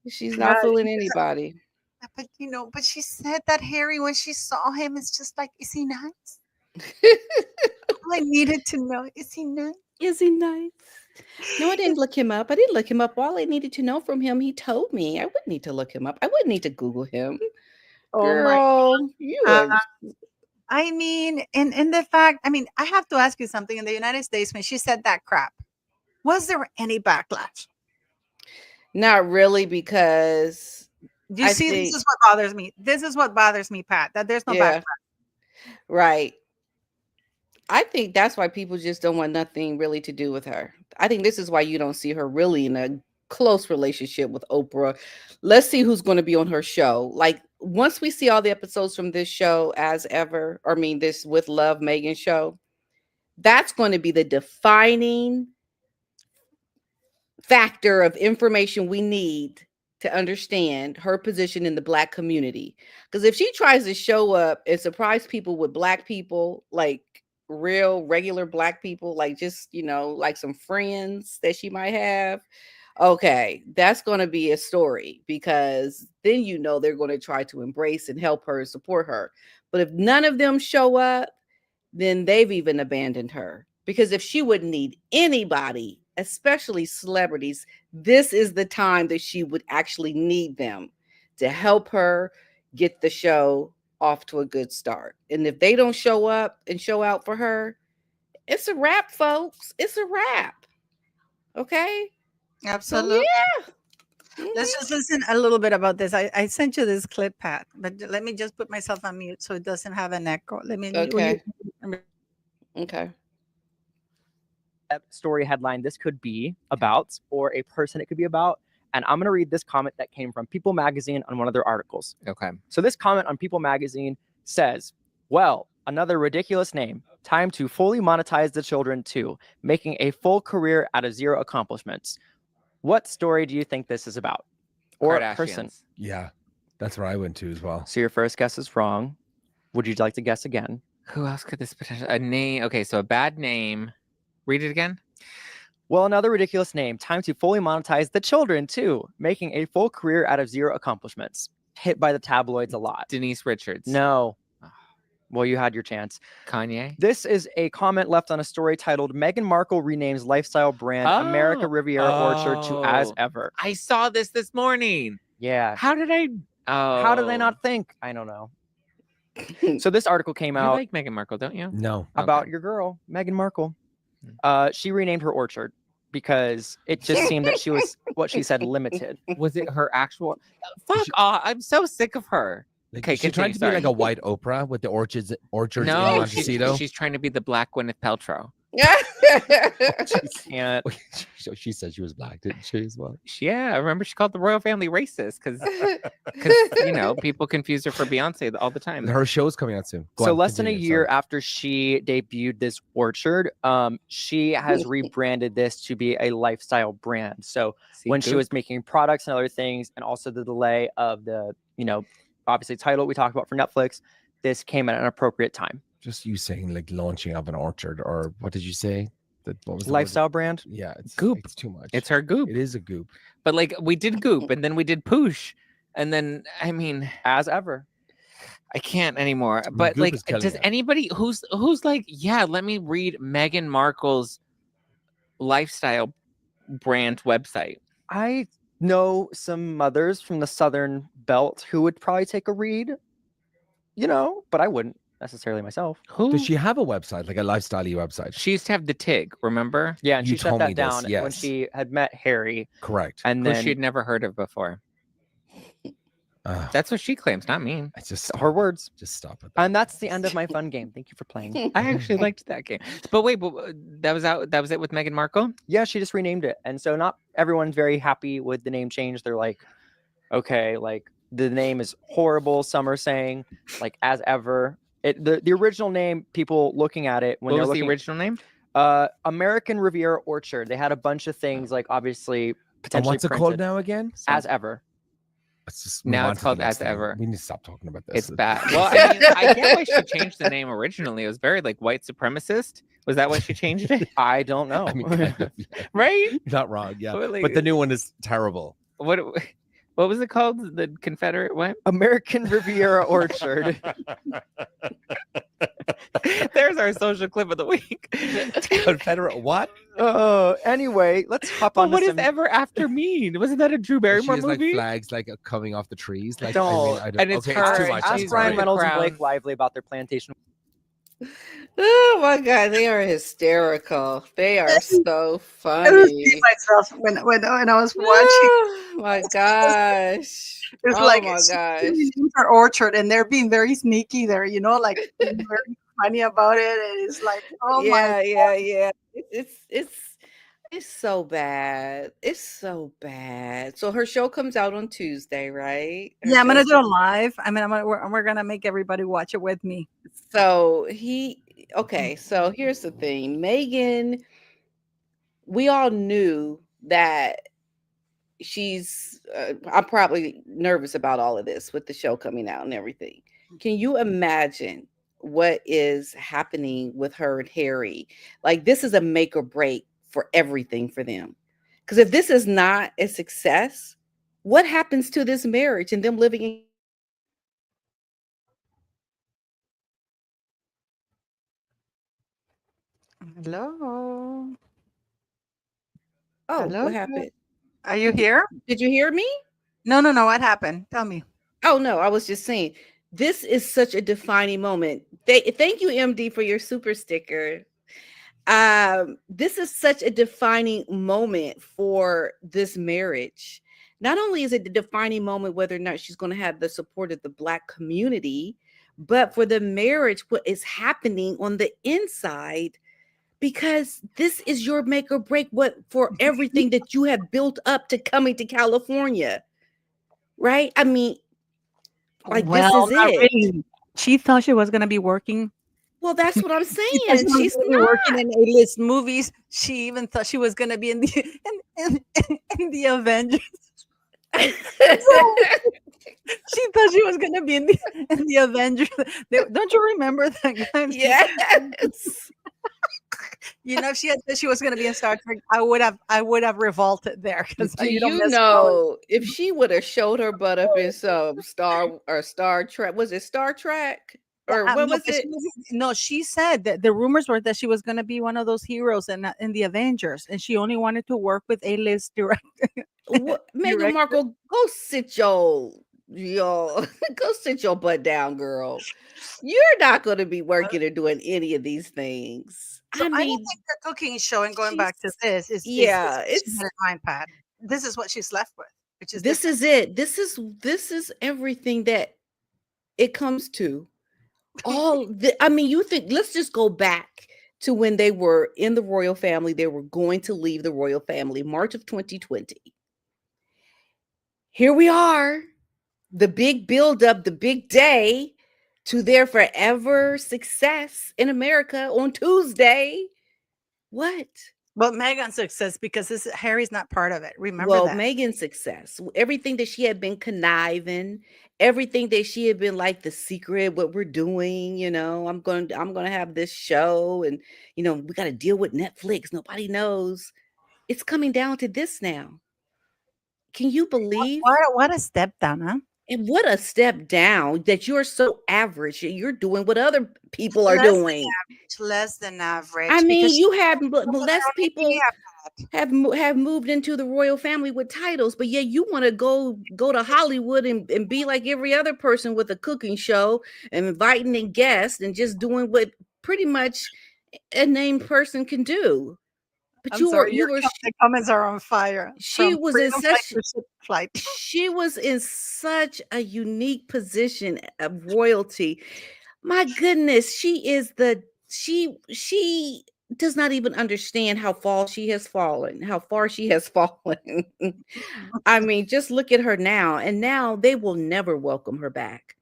She's Yeah, not fooling anybody. but but she said that Harry, when she saw him, it's just like, is he nice? All I needed to know, is he nice? Is he nice? No, I didn't look him up. I didn't look him up. All I needed to know from him, he told me. I wouldn't need to look him up. I wouldn't need to Google him. Oh my. Girl, you Uh, are I mean, and the fact, I mean, I have to ask you something. In the United States, when she said that crap, was there any backlash? not really because Do you I see? This think, is what bothers me. This is what bothers me, Pat. That there's no backlash. yeah, right. I think that's why people just don't want nothing really to do with her. I think this is why you don't see her really in a close relationship with Oprah. Let's see who's going to be on her show. Like once we see all the episodes from this show as ever, or I mean this With Love Megan show, that's going to be the defining factor of information we need to understand her position in the black community. Because if she tries to show up and surprise people with black people, like real regular black people, like just, like some friends that she might have, okay, that's going to be a story because then they're going to try to embrace and help her and support her. But if none of them show up, then they've even abandoned her. Because if she wouldn't need anybody, especially celebrities, this is the time that she would actually need them to help her get the show off to a good start. And if they don't show up and show out for her, it's a wrap, folks. It's a wrap. Okay. So, Absolutely. yeah. Let's Mhm. just listen a little bit about this. I sent you this clip, Pat, but let me just put myself on mute so it doesn't have an echo. Let me. Okay. Okay. Story headline this could be about, or a person it could be about. And I'm going to read this comment that came from People Magazine on one of their articles. Okay. So this comment on People Magazine says, well, another ridiculous name. Time to fully monetize the children too, making a full career out of zero accomplishments. What story do you think this is about? Or person? Kardashians. Yeah, that's where I went to as well. So your first guess is wrong. Would you like to guess again? Who else could this potentially... A name... Okay, so a bad name. Read it again. Well, another ridiculous name. Time to fully monetize the children too, making a full career out of zero accomplishments. Hit by the tabloids a lot. Denise Richards. No. Well, you had your chance. Kanye. This is a comment left on a story titled Meghan Markle renames lifestyle brand America Riviera Orchard to As Ever. I saw this morning. Yeah. How did I... Oh. How did they not think? I don't know. So this article came You out like Meghan Markle, don't you? No. about your girl, Meghan Markle. She renamed her orchard because it just seemed that she was, what she said, limited. Was it her actual... Fuck off. I'm so sick of her. Like, Okay, she's trying to be like a white Oprah with the orchards in No, Montecito. she's trying to be the Black Gwyneth Paltrow. Can't. She said she was black, didn't she, as well? Yeah, I remember she called the royal family racist because you know, people confuse her for Beyonce all the time. Her show's coming out soon. Go So on, less than a continue, year sorry. after she debuted this orchard, she has rebranded this to be a lifestyle brand. So See, when she Goop? was making products and other things, and also the delay of the, you know, obviously title we talked about for Netflix, this came at an appropriate time. Just you saying like launching of an orchard, or what did you say? What was the word? Lifestyle brand. Yeah, it's Goop. It's too much. It's her Goop. It is a goop. But like we did Goop and then we did Poosh. And then I mean, As Ever. I can't anymore. But Goop like, is killing does it. anybody who's like, yeah, let me read Meghan Markle's lifestyle brand website. I know some mothers from the Southern Belt who would probably take a read, you know, but I wouldn't necessarily myself. Who Does she have a website, like a lifestyle website? She used to have the TIG, remember? Yeah, and You she shut told me that this, down when yes. she had met Harry, Correct. and Who then she had never heard of before. That's what she claims, not me. I just her words. Just stop it. And that's the end of my fun game. Thank you for playing. I actually liked that game. But wait, that was it with Meghan Markle? Yeah, she just renamed it. And so not everyone's very happy with the name change. They're like, okay, like the name is horrible. Some are saying like As Ever. The original name, people looking at it when What they're was looking the original name? American Riviera Orchard. They had a bunch of things like obviously And potentially what's it called printed. now again? As Ever. Let's just Now move on it's to the called next As thing. Ever. We need to stop talking about this. It's bad. Well, I mean, I get why she changed the name originally. It was very like white supremacist. Was that why she changed it? I don't know. I mean, kind of, yeah. Right? Not wrong, yeah. But, like, But the new one is terrible. What was it called? The Confederate what? American Riviera Orchard. There's our social clip of the week. Confederate what? Anyway, let's hop But on. what to does ever after mean? Wasn't that a Drew She Barrymore has like movie? flags like coming off the trees. Like Don't. I don't. And it's okay, her it's too and much. Ask I'm she's Brian sorry. wearing Reynolds and crown. Blake Lively about their plantation. Oh my god, they are hysterical. They are so I was funny. seeing myself when I was watching. Oh my gosh. It's Oh like my it's gosh. her orchard, and they're being very sneaky there. You know, like being very funny about it. And it's like, oh my. Yeah. It's so bad. It's so bad. So her show comes out on Tuesday, right? Her Yeah, I'm gonna show's- do it live. I mean, we're gonna make everybody watch it with me. So okay, so here's the thing. Meghan, we all knew that I'm probably nervous about all of this with the show coming out and everything. Can you imagine what is happening with her and Harry? Like, this is a make or break for everything for them. Because if this is not a success, what happens to this marriage and them living in Hello. Oh, Hello? what happened? Are you here? Did you hear me? No. What happened? Tell me. Oh no, I was just saying this is such a defining moment. Thank you, MD, for your super sticker. This is such a defining moment for this marriage. Not only is it the defining moment whether or not she's going to have the support of the Black community, but for the marriage, what is happening on the inside, because this is your make or break for everything that you have built up to coming to California, right? I mean, like Well, this is not it. really. She thought she was gonna be working. Well, that's what I'm She thought she saying. was She's gonna be working not. in A-list movies. She even thought she was gonna be in the in the Avengers. She thought she was gonna be in the Avengers. Don't you remember that guy? Yes. You know, if she had said she was gonna be in Star Trek, I would have revolted there because Do you don't you mess around with. know if she would have showed her butt up in some Star Trek? Was it Star Trek? Yeah, Or what no, was but it? no, she said that the rumors were that she was gonna be one of those heroes in the Avengers, and she only wanted to work with A-list What, Meghan director. Markle, go sit your go sit your butt down, girl. You're not going to be working or doing any of these things. So I I don't mean, think the cooking show, and going she's back to this, is yeah, what she it's had in mind, Pat. This is what she's left with, which is this different. is it. This is everything that it comes to. I mean, you think, let's just go back to when they were in the royal family. They were going to leave the royal family, March of 2020. Here we are, the big build up, the big day to their forever success in America on Tuesday. What? But Meghan's success because Harry's not part of it. Remember Well, that. Megan's success, everything that she had been conniving, everything that she had been like the secret, what we're doing, I'm gonna have this show, and we got to deal with Netflix. Nobody knows. It's coming down to this now. Can you believe? What a step down, huh? And what a step down that you're so average. You're doing what other people are Less doing. less than I average because mean, she you have was on less her own people media, Pat. have moved into the royal family with titles, but yet you want to go to Hollywood and be like every other person with a cooking show and inviting in guests and just doing what pretty much a named person can do. But I'm sorry, the comments are on fire she from was in freedom flight such to ship flight. she was in such a unique position of royalty. My goodness, she does not even understand how far she has fallen. I mean, just look at her now, and now they will never welcome her back.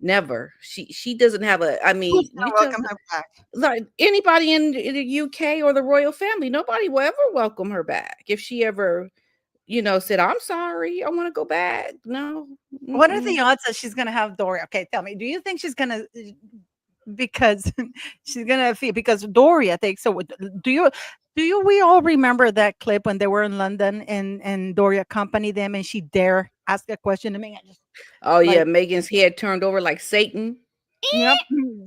Never. She doesn't have I Who's mean, you gonna tell welcome her back? like anybody in the UK or the royal family, nobody will ever welcome her back if she ever said, "I'm sorry, I want to go back." No. What are Mm-mm. the odds that she's gonna have Doria? Okay, tell me. Do you think she's gonna because she's gonna feel because Doria takes so do you we all remember that clip when they were in London and Doria accompanied them and she dare ask a question to me? I just Oh yeah, like Megan's head turned over like Satan. yep,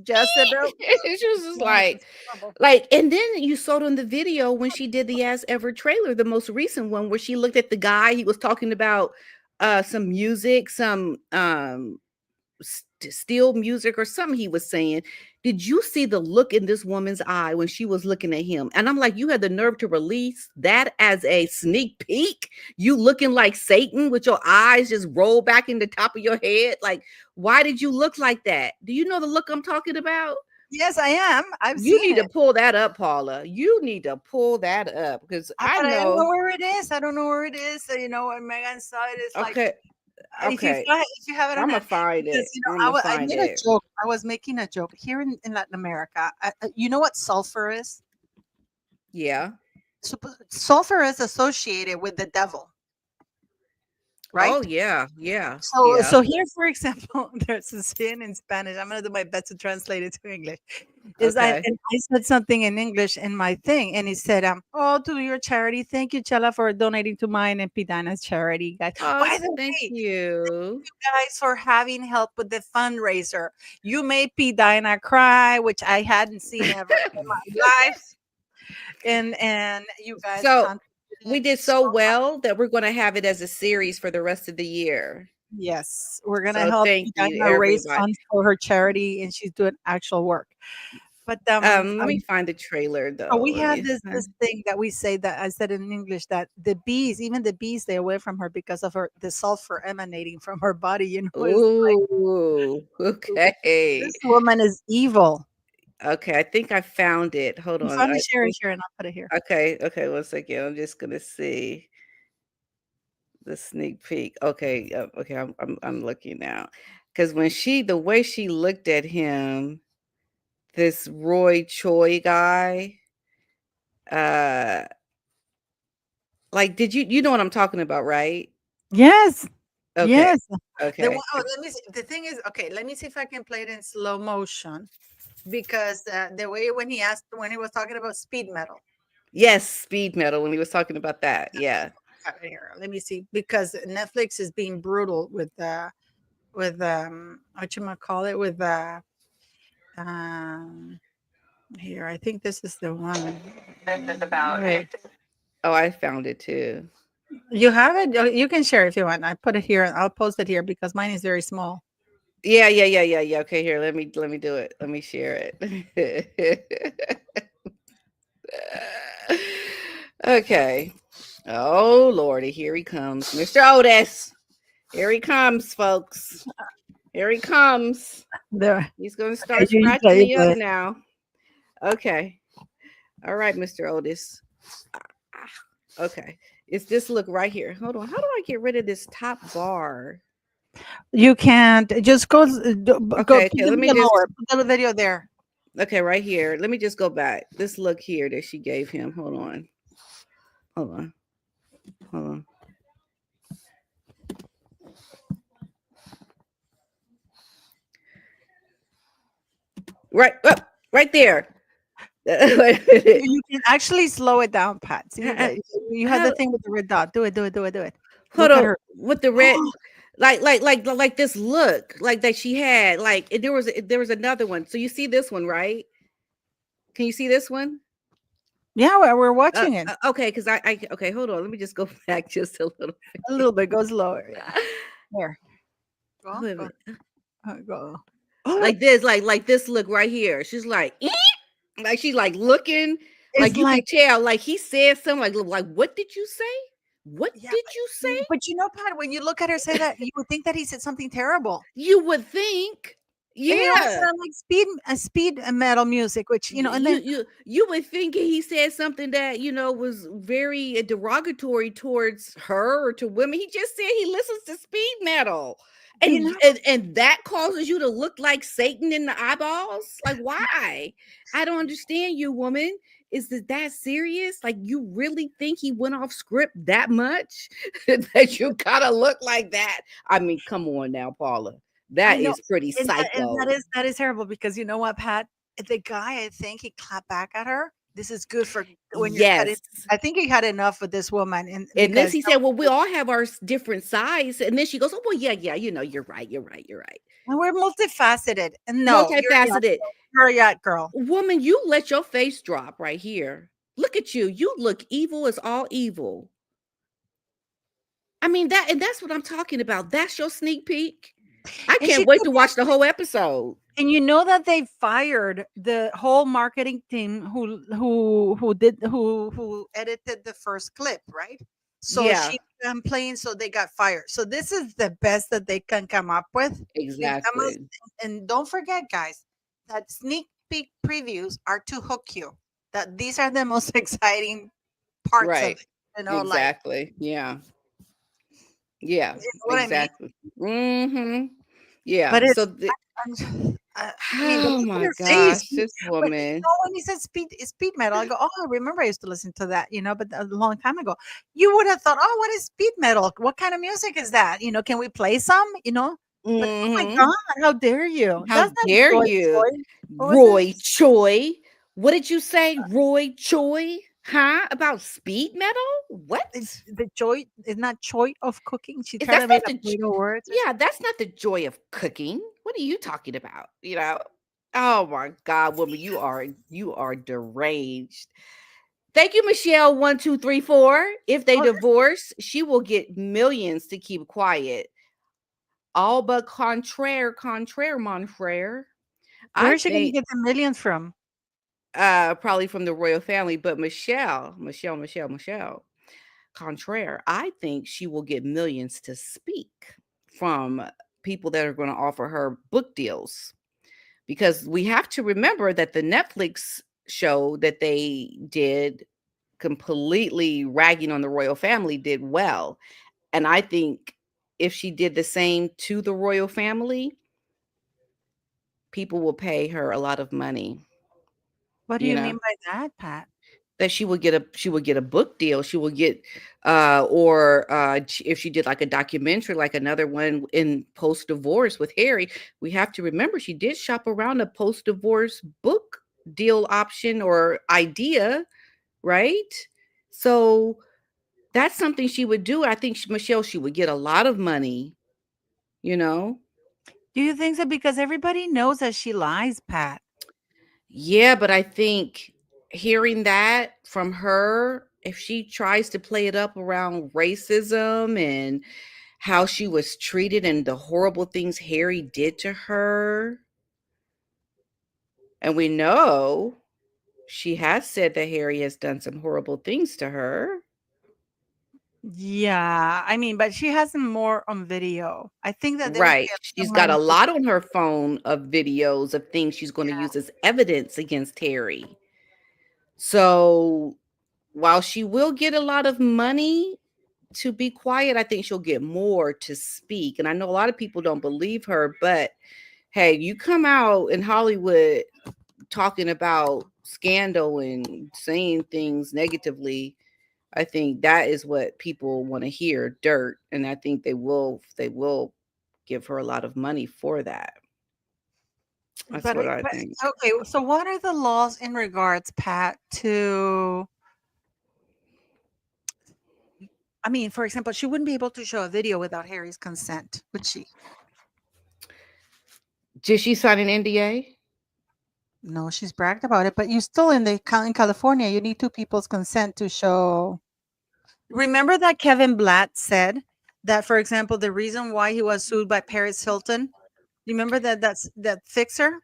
Jezebel. She was just Yeah, like, it's horrible. and then you saw it on the video when she did the As Ever trailer, the most recent one, where she looked at the guy. He was talking about some music, some steel music or something he was saying. Did you see the look in this woman's eye when she was looking at him? And I'm like, you had the nerve to release that as a sneak peek? You looking like Satan with your eyes just roll back in the top of your head? Like, why did you look like that? Do you know the look I'm talking about? Yes, I am. I've You seen need to it. pull that up, Paula. You need to pull that up because I But I don't know know. where it is. I don't know where it is. So, when Megan saw it, it's like Okay, okay. if you have it on I'm gonna hand, find because it. I'm gonna I find made a it. joke. I was making a joke here in Latin America. You know what sulfur is? Yeah. Sulfur is associated with the devil, right? Oh yeah, yeah, So, yeah. here, for example, there's a saying in Spanish. I'm gonna do my best to translate it to English. Okay. I said something in English in my thing, and it said, "Oh, to your charity, thank you, Chela, for donating to mine and Pidana's charity, guys. Oh, By the thank way, you. you guys for having help with the fundraiser. You made Pidana cry, which I hadn't seen ever in my life, and you guys So we contributed did so so much. well that we're going to have it as a series for the rest of the year. Yes, we're gonna So help thank you, Pidana raise everybody. funds for her charity, and she's doing actual work. But Let me find the trailer so though. we Let have me this find. thing that we say that I said in English that the bees, even the bees, stay away from her because of the sulfur emanating from her body. It's like Ooh, okay. this woman is evil. Okay, I think I found it. Hold You on. found I it, share think it, share, and I'll put it here. okay, 1 second. I'm just gonna see the sneak peek. Okay, okay, I'm looking now. Because the way she looked at him, this Roy Choi guy, uh, like, you know what I'm talking about, right? Yes. Okay, Yes. The one, okay. oh, let me see. The thing is, okay, let me see if I can play it in slow motion because the way when he was talking about speed metal. Yes, speed metal when he was talking about that. Yeah. Here, let me see because Netflix is being brutal with what you call it with um here. I think this is the one. Wait, Oh, I found it too. you have it? You can share if you want. I put it here. I'll post it here because mine is very small. Yeah. Okay, here, let me do it. Let me share it. Okay. Oh Lordy, here he comes. Mr. Otis. Here he comes, folks. Here he comes. There. He's gonna Okay, start you scratching play it. me up now. Okay. All right, Mr. Otis. Okay. It's this look right here. Hold on. How do I get rid of this top bar? You can't just go go Okay, put okay. the Let me video just lower. Put the video there. okay, right here. Let me just go back. This look here that she gave him. Hold on. Hold on. Hold on. Right up, right there. Wait a minute. You can actually slow it down, Pat. See How, that you have the how- thing with the red dot. Do it. Do it. hold Look at on her. with the red like this look like that she had like there was another one. So you see this one, right? Can you see this one? Yeah, we're watching it. Okay, because I okay, hold on. Let me just go back just a little A bit. little bit goes lower. Yeah. There. Go. Wait a Go. minute. Go. Like this, like this look right here. She's like, "Eh?" Like she's like looking, It's like you can like tell, like he said something like what did you say? What yeah, did you say? but you know, Pat, when you look at her say that, you would think that he said something terrible. You would think, And it all yeah. sounded like speed metal music, which and then You would think he said something that was very derogatory towards her or to women. He just said he listens to speed metal, you and know, and that causes you to look like Satan in the eyeballs. Like why? I don't understand you, woman. Is that serious? Like you really think he went off script that much that you gotta look like that? I mean, come on now, Paula. I That know, is pretty and psycho. that is terrible because you know what, Pat? The guy, I think he clapped back at her. This is good for when you're cutting. Yes. I think he had enough with this woman, and And this because he said, "Well, we all have our different size." And then she goes, "Oh, well, yeah, you're right, you're right." and we're multifaceted. And no, Multifaceted. you're a yacht girl. Woman, you let your face drop right here. Look at you. You look evil as all evil. I mean, that's what I'm talking about. That's your sneak peek. I And can't she wait could to watch the whole episode. And you know that they fired the whole marketing team who edited the first clip, right? So Yeah, she complained, so they got fired. So this is the best that they can come up with. You come up, exactly. and don't forget, guys, that sneak peek previews are to hook you. That these are the most exciting parts of Right. it. Like Exactly. Yeah. Yeah, you know what I mean. exactly. Mhm. Yeah. But So it's I mean, but oh look at my her face. gosh, this But, woman. when he said speed metal, I go, "Oh, I remember I used to listen to that," but a long time ago. You would have thought, "Oh, what is speed metal? What kind of music is that? Can we play some?" But, oh my Mhm. god, how dare you? How That's not dare Joy you, Choi. What was it? Roy Choi? What did you say, Roy Choi? Huh? About speed metal? It's What? the joy is not joy of cooking. She Is tried that's to make not up the little words or yeah, something. that's not the joy of cooking. What are you talking about? Oh my God, woman, you are deranged. Thank you, Michelle. 1, 2, 3, 4. If they Oh, divorce, she will get millions to keep quiet. All but contraire, mon frere. where I is she gonna think get the millions from? probably from the royal family, but Michelle, contraire, I think she will get millions to speak from people that are going to offer her book deals because we have to remember that the Netflix show that they did, completely ragging on the royal family, did well. And I think if she did the same to the royal family, people will pay her a lot of money, What do you you know, mean by that, Pat? that she would get a book deal. She will get or if she did like a documentary, like another one in post divorce with Harry. We have to remember she did shop around a post divorce book deal option or idea, right? So that's something she would do. I think Michelle, she would get a lot of money, you know. Do you think so? Because everybody knows that she lies, Pat. Yeah, but I think hearing that from her, if she tries to play it up around racism and how she was treated and the horrible things Harry did to her, and we know she has said that Harry has done some horrible things to her. Yeah, I mean, but she has them more on video. I think that they would Right. pay a lot She's of got a money to lot on her phone of videos of things she's going to use as evidence against Harry. So while she will get a lot of money to be quiet, I think she'll get more to speak. And I know a lot of people don't believe her, but hey, you come out in Hollywood talking about scandal and saying things negatively, I think that is what people want to hear, dirt, and I think they will give her a lot of money for that. That's but what it I but think. okay, so what are the laws in regards, Pat, to I mean, for example, she wouldn't be able to show a video without Harry's consent, would she? Did she sign an NDA? No, she's bragged about it, but you still in California, you need two people's consent to show. Remember that Kevin Blatt said that, for example, the reason why he was sued by Paris Hilton. Remember that fixer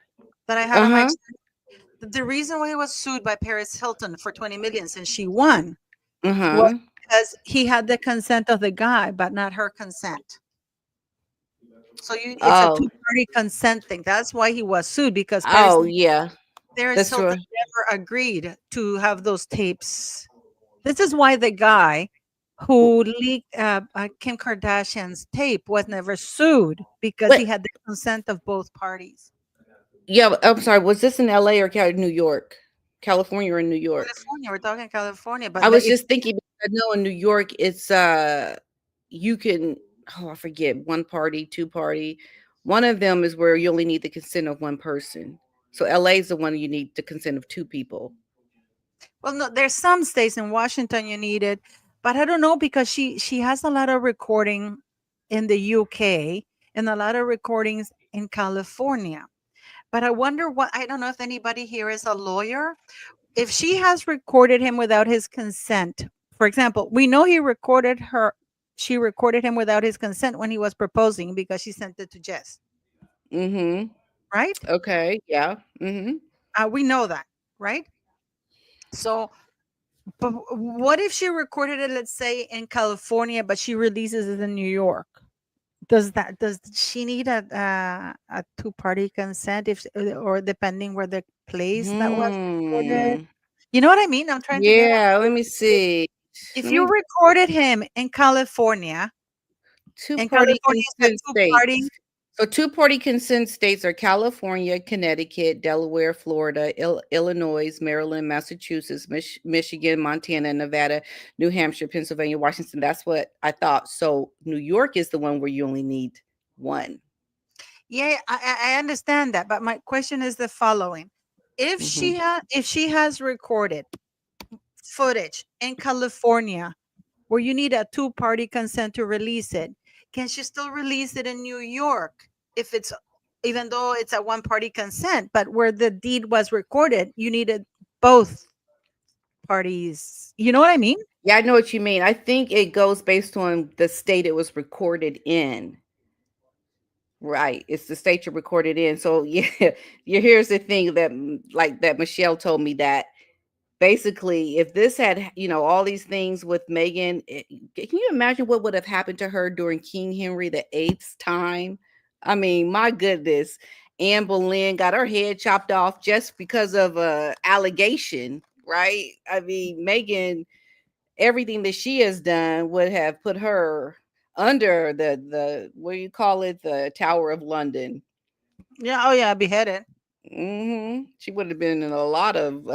that I had on my Uh-huh. channel? The reason why he was sued by Paris Hilton for 20 million since she won was Uh-huh. because he had the consent of the guy, but not her consent. So it's a Oh. two-party consent thing. That's why he was sued because Oh, yeah. Paris That's Hilton true. never agreed to have those tapes. This is why the guy who leaked Kim Kardashian's tape was never sued because he But had the consent of both parties. yeah, I'm sorry. Was this in LA or New York? California or New York? California, we're talking California, but I was if just thinking because I know in New York it's you can, oh, I forget, one party, two party. One of them is where you only need the consent of one person. So LA is the one you need the consent of two people. well, no, there's some states in Washington you need it, but I don't know because she has a lot of recording in the UK and a lot of recordings in California. But I wonder what I don't know if anybody here is a lawyer. If she has recorded him without his consent, for example, we know she recorded him without his consent when he was proposing because she sent it to Jess, Mm-hmm. right? Okay. Yeah. Mm-hmm. We know that, right? So, but what if she recorded it, let's say in California, but she releases it in New York? Does she need a two-party consent if or depending where the place that was recorded? Hmm. You know what I mean? I'm trying to get Yeah. at Let me see. if Let you me recorded him in California, and two-party California is a consent two-party. states. So two-party consent states are California, Connecticut, Delaware, Florida, Illinois, Maryland, Massachusetts, Michigan, Montana, Nevada, New Hampshire, Pennsylvania, Washington. That's what I thought. So New York is the one where you only need one. Yeah, I understand that, but my question is the following: Mhm. if she has recorded footage in California where you need a two-party consent to release it, can she still release it in New York if it's even though it's a one-party consent, but where the deed was recorded, you needed both parties. You know what I mean? Yeah, I know what you mean. I think it goes based on the state it was recorded in. Right. It's the state you recorded in. So yeah, yeah, here's the thing that like that Michelle told me that basically if this had, all these things with Megan, can you imagine what would have happened to her during King Henry the VIII's time? I mean, my goodness. Anne Boleyn got her head chopped off just because of a allegation, right? I mean, Meghan, everything that she has done would have put her under the what do you call it, the Tower of London. Yeah. Oh yeah, beheaded. She would have been in a lot of.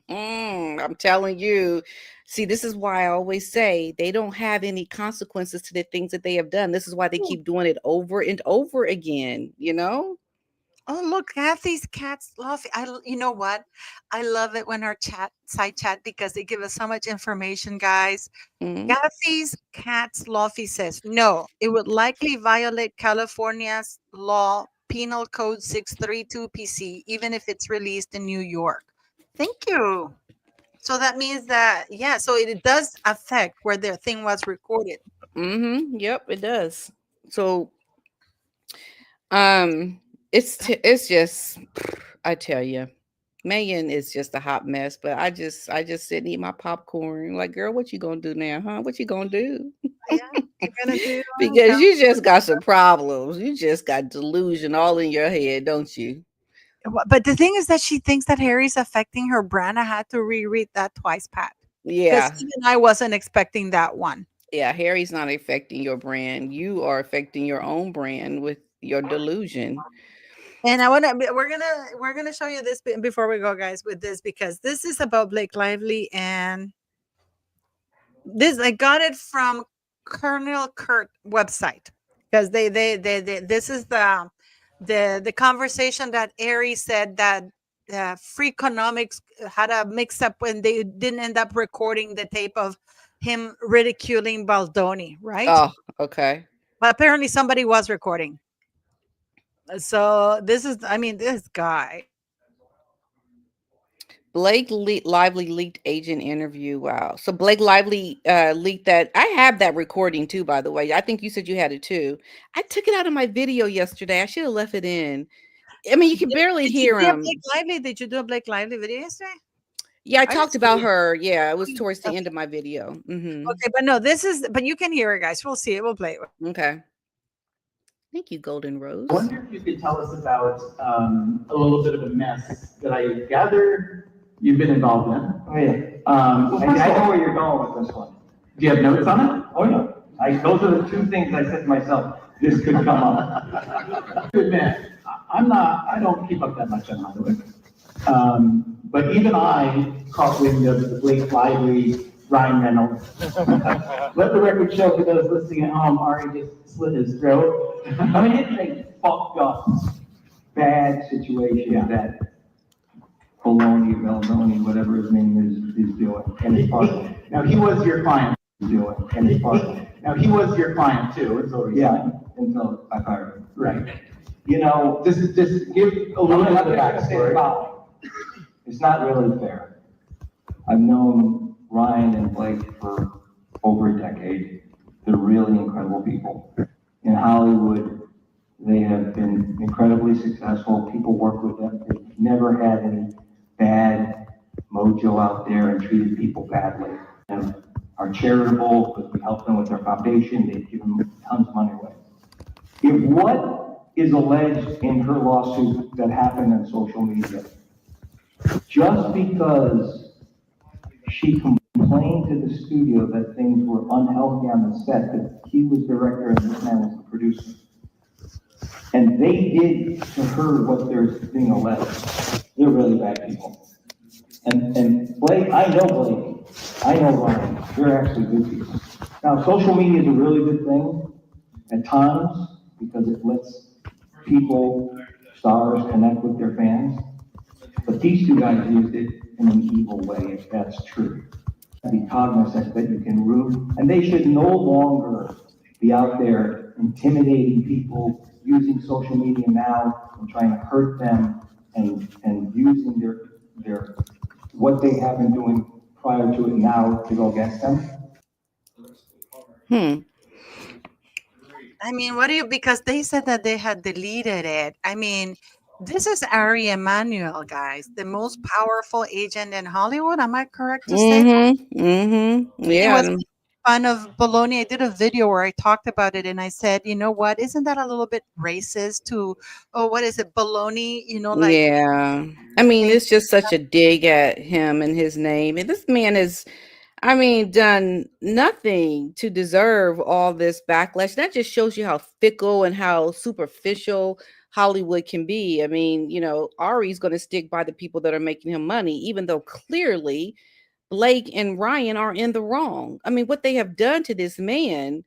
I'm telling you. See, this is why I always say they don't have any consequences to the things that they have done. This is why they keep doing it over and over again. You know. Oh, look, Kathy's cats love. You know what? I love it when our side chat because they give us so much information, guys. Mhm. Kathy's Cats Lofty says, no, it would likely violate California's law, Penal Code 632 PC, even if it's released in New York. Thank you. So that means that, yeah, so it does affect where the thing was recorded. Yep, it does. So, um, it's just, I tell you, Megan is just a hot mess. But I just sit and eat my popcorn. Like, girl, what you gonna do now, huh? What you gonna do? Yeah, you're going to do Because you just got some problems. You just got delusion all in your head, don't you? But the thing is that she thinks that Harry's affecting her brand. I had to reread that twice, Pat, because Yeah. even I wasn't expecting that one. Yeah, Harry's not affecting your brand. You are affecting your own brand with your delusion. And we're gonna show you this before we go, guys, with this because this is about Blake Lively, and this I got it from Colonel Kurt website because they this is the conversation that Ari said that Freakonomics had a mix up when they didn't end up recording the tape of him ridiculing Baldoni, right? Oh, okay. But apparently somebody was recording. So this is, I mean, this guy. Lively leaked agent interview. Wow. So Blake Lively leaked that. I have that recording too, by the way. I think you said you had it too. I took it out of my video yesterday. I should have left it in. I mean, you can barely Did you hear do a him. Blake Lively? Did you do a Blake Lively video yesterday? Yeah, I I didn't talked see about it. her. Yeah, it was towards the Okay. end of my video. Okay, but no, this is, but you can hear it, guys. We'll see it. We'll play it. Okay. Thank you, Golden Rose. I wonder if you could tell us about a little bit of a mess that I gather you've been involved in. Oh, yeah. I know where you're going with this one. Do you have notes on it? Oh, yeah. Those are the two things I said to myself, this could come up. To admit, I don't keep up that much on Hollywood. But even I caught wind of the Blake Lively, Ryan Reynolds. Let the record show for those listening at home, Ari just slit his throat. I mean, it's a fucked up, bad situation that Meloni, whatever his name is doing, and his partner. Now, he was your client. Doing, and his partner. Now, he was your client too, until recently. Yeah, until I fired him. Right. You know, Just give a little bit of the backstory. It's not really fair. I've known Ryan and Blake for over a decade. They're really incredible people. In Hollywood, they have been incredibly successful. People work with them. They've never had any bad mojo out there and treated people badly. And are charitable because we help them with their foundation. They've given tons of money away. If what is alleged in her lawsuit that happened on social media, just because she complained to the studio that things were unhealthy on the set, that he was director and this man was the producer, and they did to her what they're being alleged, they're really bad people. And Blake, I know Blake, I know Ryan, they're actually good people. Now, social media is a really good thing at times because it lets people, stars, connect with their fans. But these two guys used it in an evil way, if that's true. Be cognizant that you can root, and they should no longer be out there intimidating people, using social media now and trying to hurt them and using their what they have been doing prior to it now to go against them. I mean, what do you, because they said that they had deleted it. I mean, this is Ari Emanuel, guys, the most powerful agent in Hollywood. Am I correct to say? Yeah. fun of bologna. I did a video where I talked about it, and I said, you know what? Isn't that a little bit racist to, oh, what is it, bologna? Like Yeah. I mean, they, it's just such a dig at him and his name. And this man is, I mean, done nothing to deserve all this backlash. That just shows you how fickle and how superficial Hollywood can be. I mean, Ari's going to stick by the people that are making him money, even though clearly Blake and Ryan are in the wrong. I mean, what they have done to this man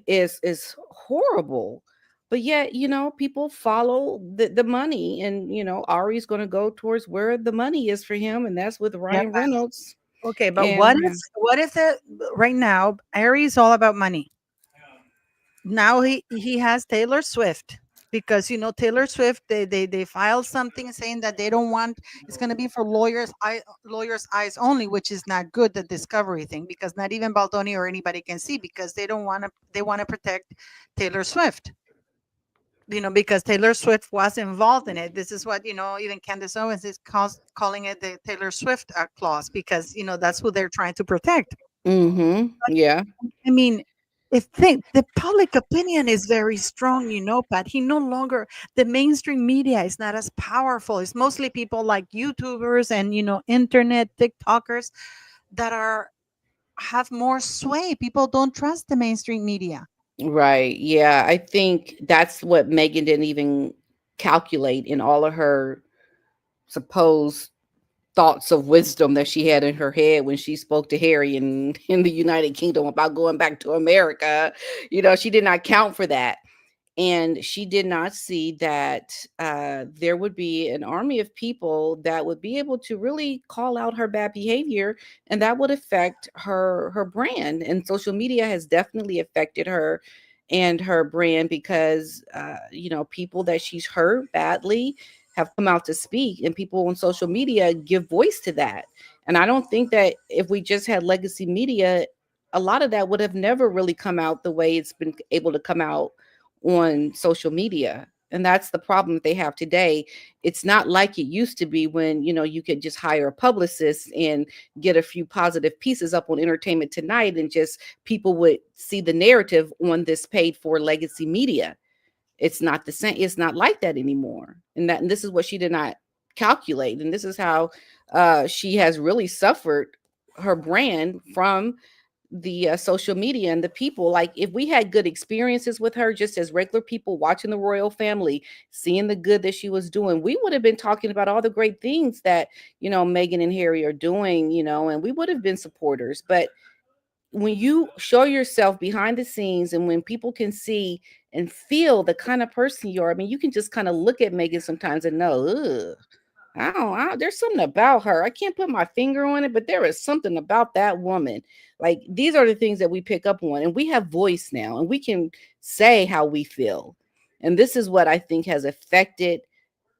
is horrible. But yet, people follow the money, and Ari's going to go towards where the money is for him, and that's with yeah. Ryan Reynolds. Okay, but And what if the right now Harry's all about money? Now he has Taylor Swift because Taylor Swift they filed something saying that they don't want it's going to be for lawyers eyes only, which is not good, the discovery thing, because not even Baldoni or anybody can see, because they want to protect Taylor Swift, because Taylor Swift was involved in it. This is what even Candace Owens is calling it the Taylor Swift clause, because that's who they're trying to protect. yeah. I mean, if the public opinion is very strong, Pat, he no longer, the mainstream media is not as powerful. It's mostly people like YouTubers and, internet TikTokers that have more sway. People don't trust the mainstream media. Right. Yeah. I think that's what Megan didn't even calculate in all of her supposed thoughts of wisdom that she had in her head when she spoke to Harry in the United Kingdom about going back to America. She did not count for that. And she did not see that there would be an army of people that would be able to really call out her bad behavior, and that would affect her brand. And social media has definitely affected her and her brand, because people that she's hurt badly have come out to speak, and people on social media give voice to that. And I don't think that if we just had legacy media, a lot of that would have never really come out the way it's been able to come out on social media. And that's the problem that they have today. It's not like it used to be when you could just hire a publicist and get a few positive pieces up on Entertainment Tonight, and just people would see the narrative on this paid for legacy media. It's not the same. It's not like that anymore. And this is what she did not calculate, and this is how she has really suffered her brand from the social media and the people. Like, if we had good experiences with her just as regular people watching the royal family, seeing the good that she was doing, we would have been talking about all the great things that Meghan and Harry are doing, and we would have been supporters. But when you show yourself behind the scenes, and when people can see and feel the kind of person you are, I mean, you can just kind of look at Meghan sometimes and know, ugh, there's something about her. I can't put my finger on it, but there is something about that woman. Like, these are the things that we pick up on, and we have voice now, and we can say how we feel. And this is what I think has affected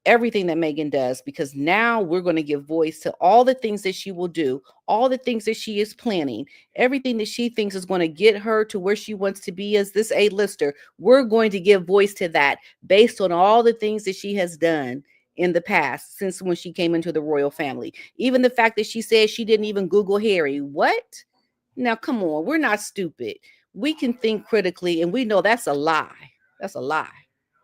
everything that Meghan does, because now we're going to give voice to all the things that she will do, all the things that she is planning, everything that she thinks is going to get her to where she wants to be as this A-lister. We're going to give voice to that based on all the things that she has done in the past, since when she came into the royal family. Even the fact that she said she didn't even Google Harry. What? Now, come on, we're not stupid. We can think critically, and we know that's a lie. That's a lie.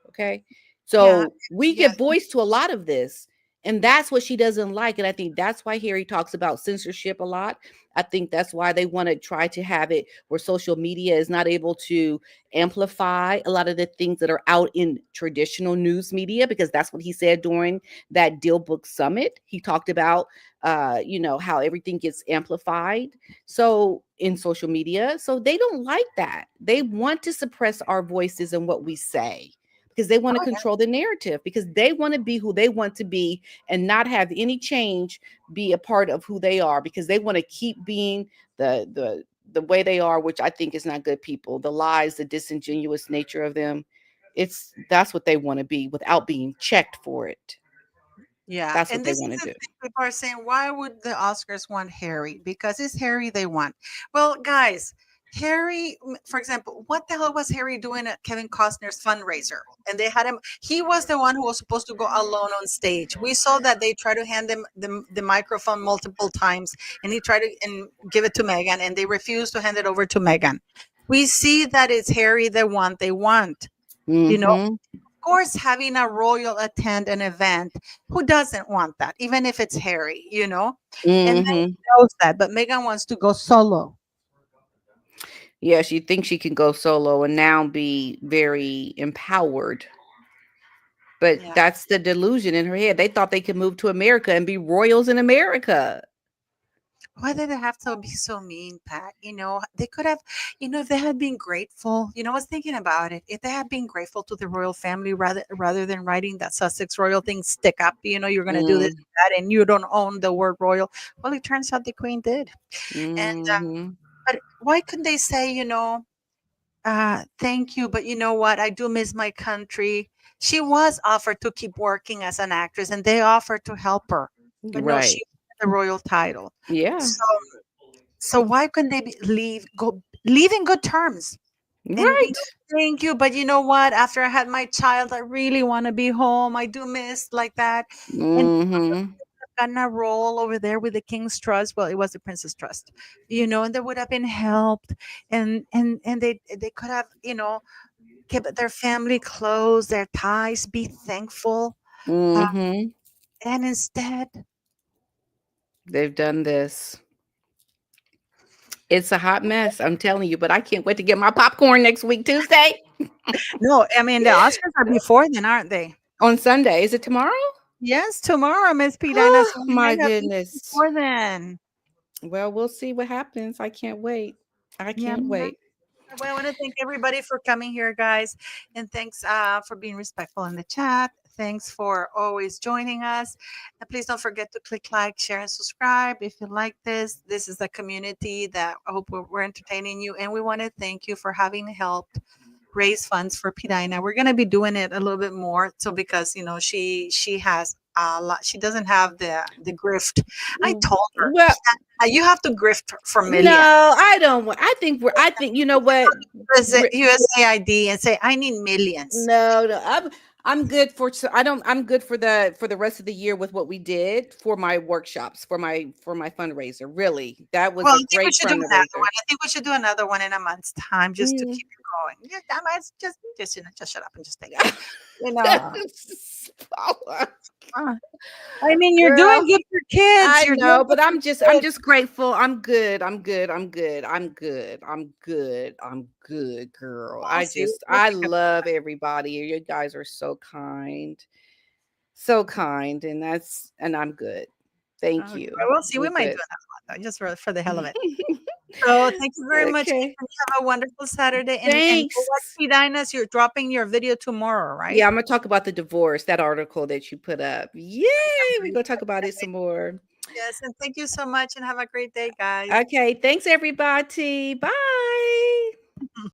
Okay. Yeah, So we yeah, give voice to a lot of this. And that's what she doesn't like. And I think that's why Harry talks about censorship a lot. I think that's why they want to try to have it where social media is not able to amplify a lot of the things that are out in traditional news media, because that's what he said during that Deal Book Summit. He talked about, how everything gets amplified. So in social media, so they don't like that. They want to suppress our voices and what we say, because they want to control the narrative, because they want to be who they want to be and not have any change be a part of who they are, because they want to keep being the way they are, which I think is not good. People, the lies, the disingenuous nature of them, that's what they want to be without being checked for it. yeah. That's what And they this is want to the do. thing, people are saying, why would the Oscars want Harry? Because it's Harry they want. Well, guys, Harry, for example, what the hell was Harry doing at Kevin Costner's fundraiser? And they had him. He was the one who was supposed to go alone on stage. We saw that they tried to hand him the microphone multiple times, and he tried to and give it to Meghan, and they refused to hand it over to Meghan. We see that it's Harry the one they want. You know, Mhm. of course, having a royal attend an event, who doesn't want that? Even if it's Harry, you know, and Meghan Mhm. knows that, but Meghan wants to go solo. Yeah, she thinks she can go solo and now be very empowered. But Yeah. that's the delusion in her head. They thought they could move to America and be royals in America. Why did it have to be so mean, Pat? You know, they could have, if they had been grateful, I was thinking about it. If they had been grateful to the royal family rather than writing that Sussex royal thing, stick up, you're going to do this Mm, and that, and you don't own the word royal. Well, it turns out the queen did. And, mhm. but why couldn't they say, thank you, but you know what? I do miss my country. She was offered to keep working as an actress, and they offered to help her. But no, she Right. wanted the royal title. Yeah. So why couldn't they leave in good terms? And Right. thank you, but you know what? After I had my child, I really want to be home. I do miss like that. And Mhm. gotten a role over there with the King's Trust. Well, it was the Princess Trust, and they would have been helped, and they could have, kept their family close, their ties, be thankful, uh, Mhm. and instead, They've done this. It's a hot mess, I'm telling you, but I can't wait to get my popcorn next week, Tuesday. no, I mean the Oscars are before then, aren't they? On Sunday. Is it tomorrow? Yes, tomorrow, Miss P. Dana. Oh, So we my might have goodness. before then. Well, we'll see what happens. I can't wait. I Yeah. can't wait. Well, I want to thank everybody for coming here, guys, and thanks for being respectful in the chat. Thanks for always joining us. And please don't forget to click like, share, and subscribe if you like this. This is a community that I hope we're entertaining you, and we want to thank you for having helped raise funds for Pidina. We're going to be doing it a little bit more, so because she has a lot. She doesn't have the grift. I told her Well, you have to grift for millions. no, I don't want I think you know what? USAID and say, I need millions. No, no, I'm good for I'm good for the rest of the year with what we did for my workshops for my fundraiser. Really, that was Well, I a think we great should do another fundraiser. one. I think we should do another one in a month's time just to Mm. keep it going. Yeah, just shut up and just take it. You know, Paula, uh, I mean, you're doing girl, good for kids. I You're doing know, good but for I'm kids. just grateful. I'm good. I'm good. I'm good. I'm good. I'm good. I'm good, girl. We'll see. We'll I think about love everybody. You guys are so kind. So kind, and I'm good. it. Thank Okay, you. we'll see. We I'm might good. do another one though, just for the hell of it. So thank you very much. Okay. Ethan. Have a wonderful Saturday. And Thanks. what Dinas, you're dropping your video tomorrow, right? Yeah, I'm gonna talk about the divorce, that article that you put up. Yay! We're gonna talk about it some more. Yes, and thank you so much and have a great day, guys. Okay, thanks everybody. Bye.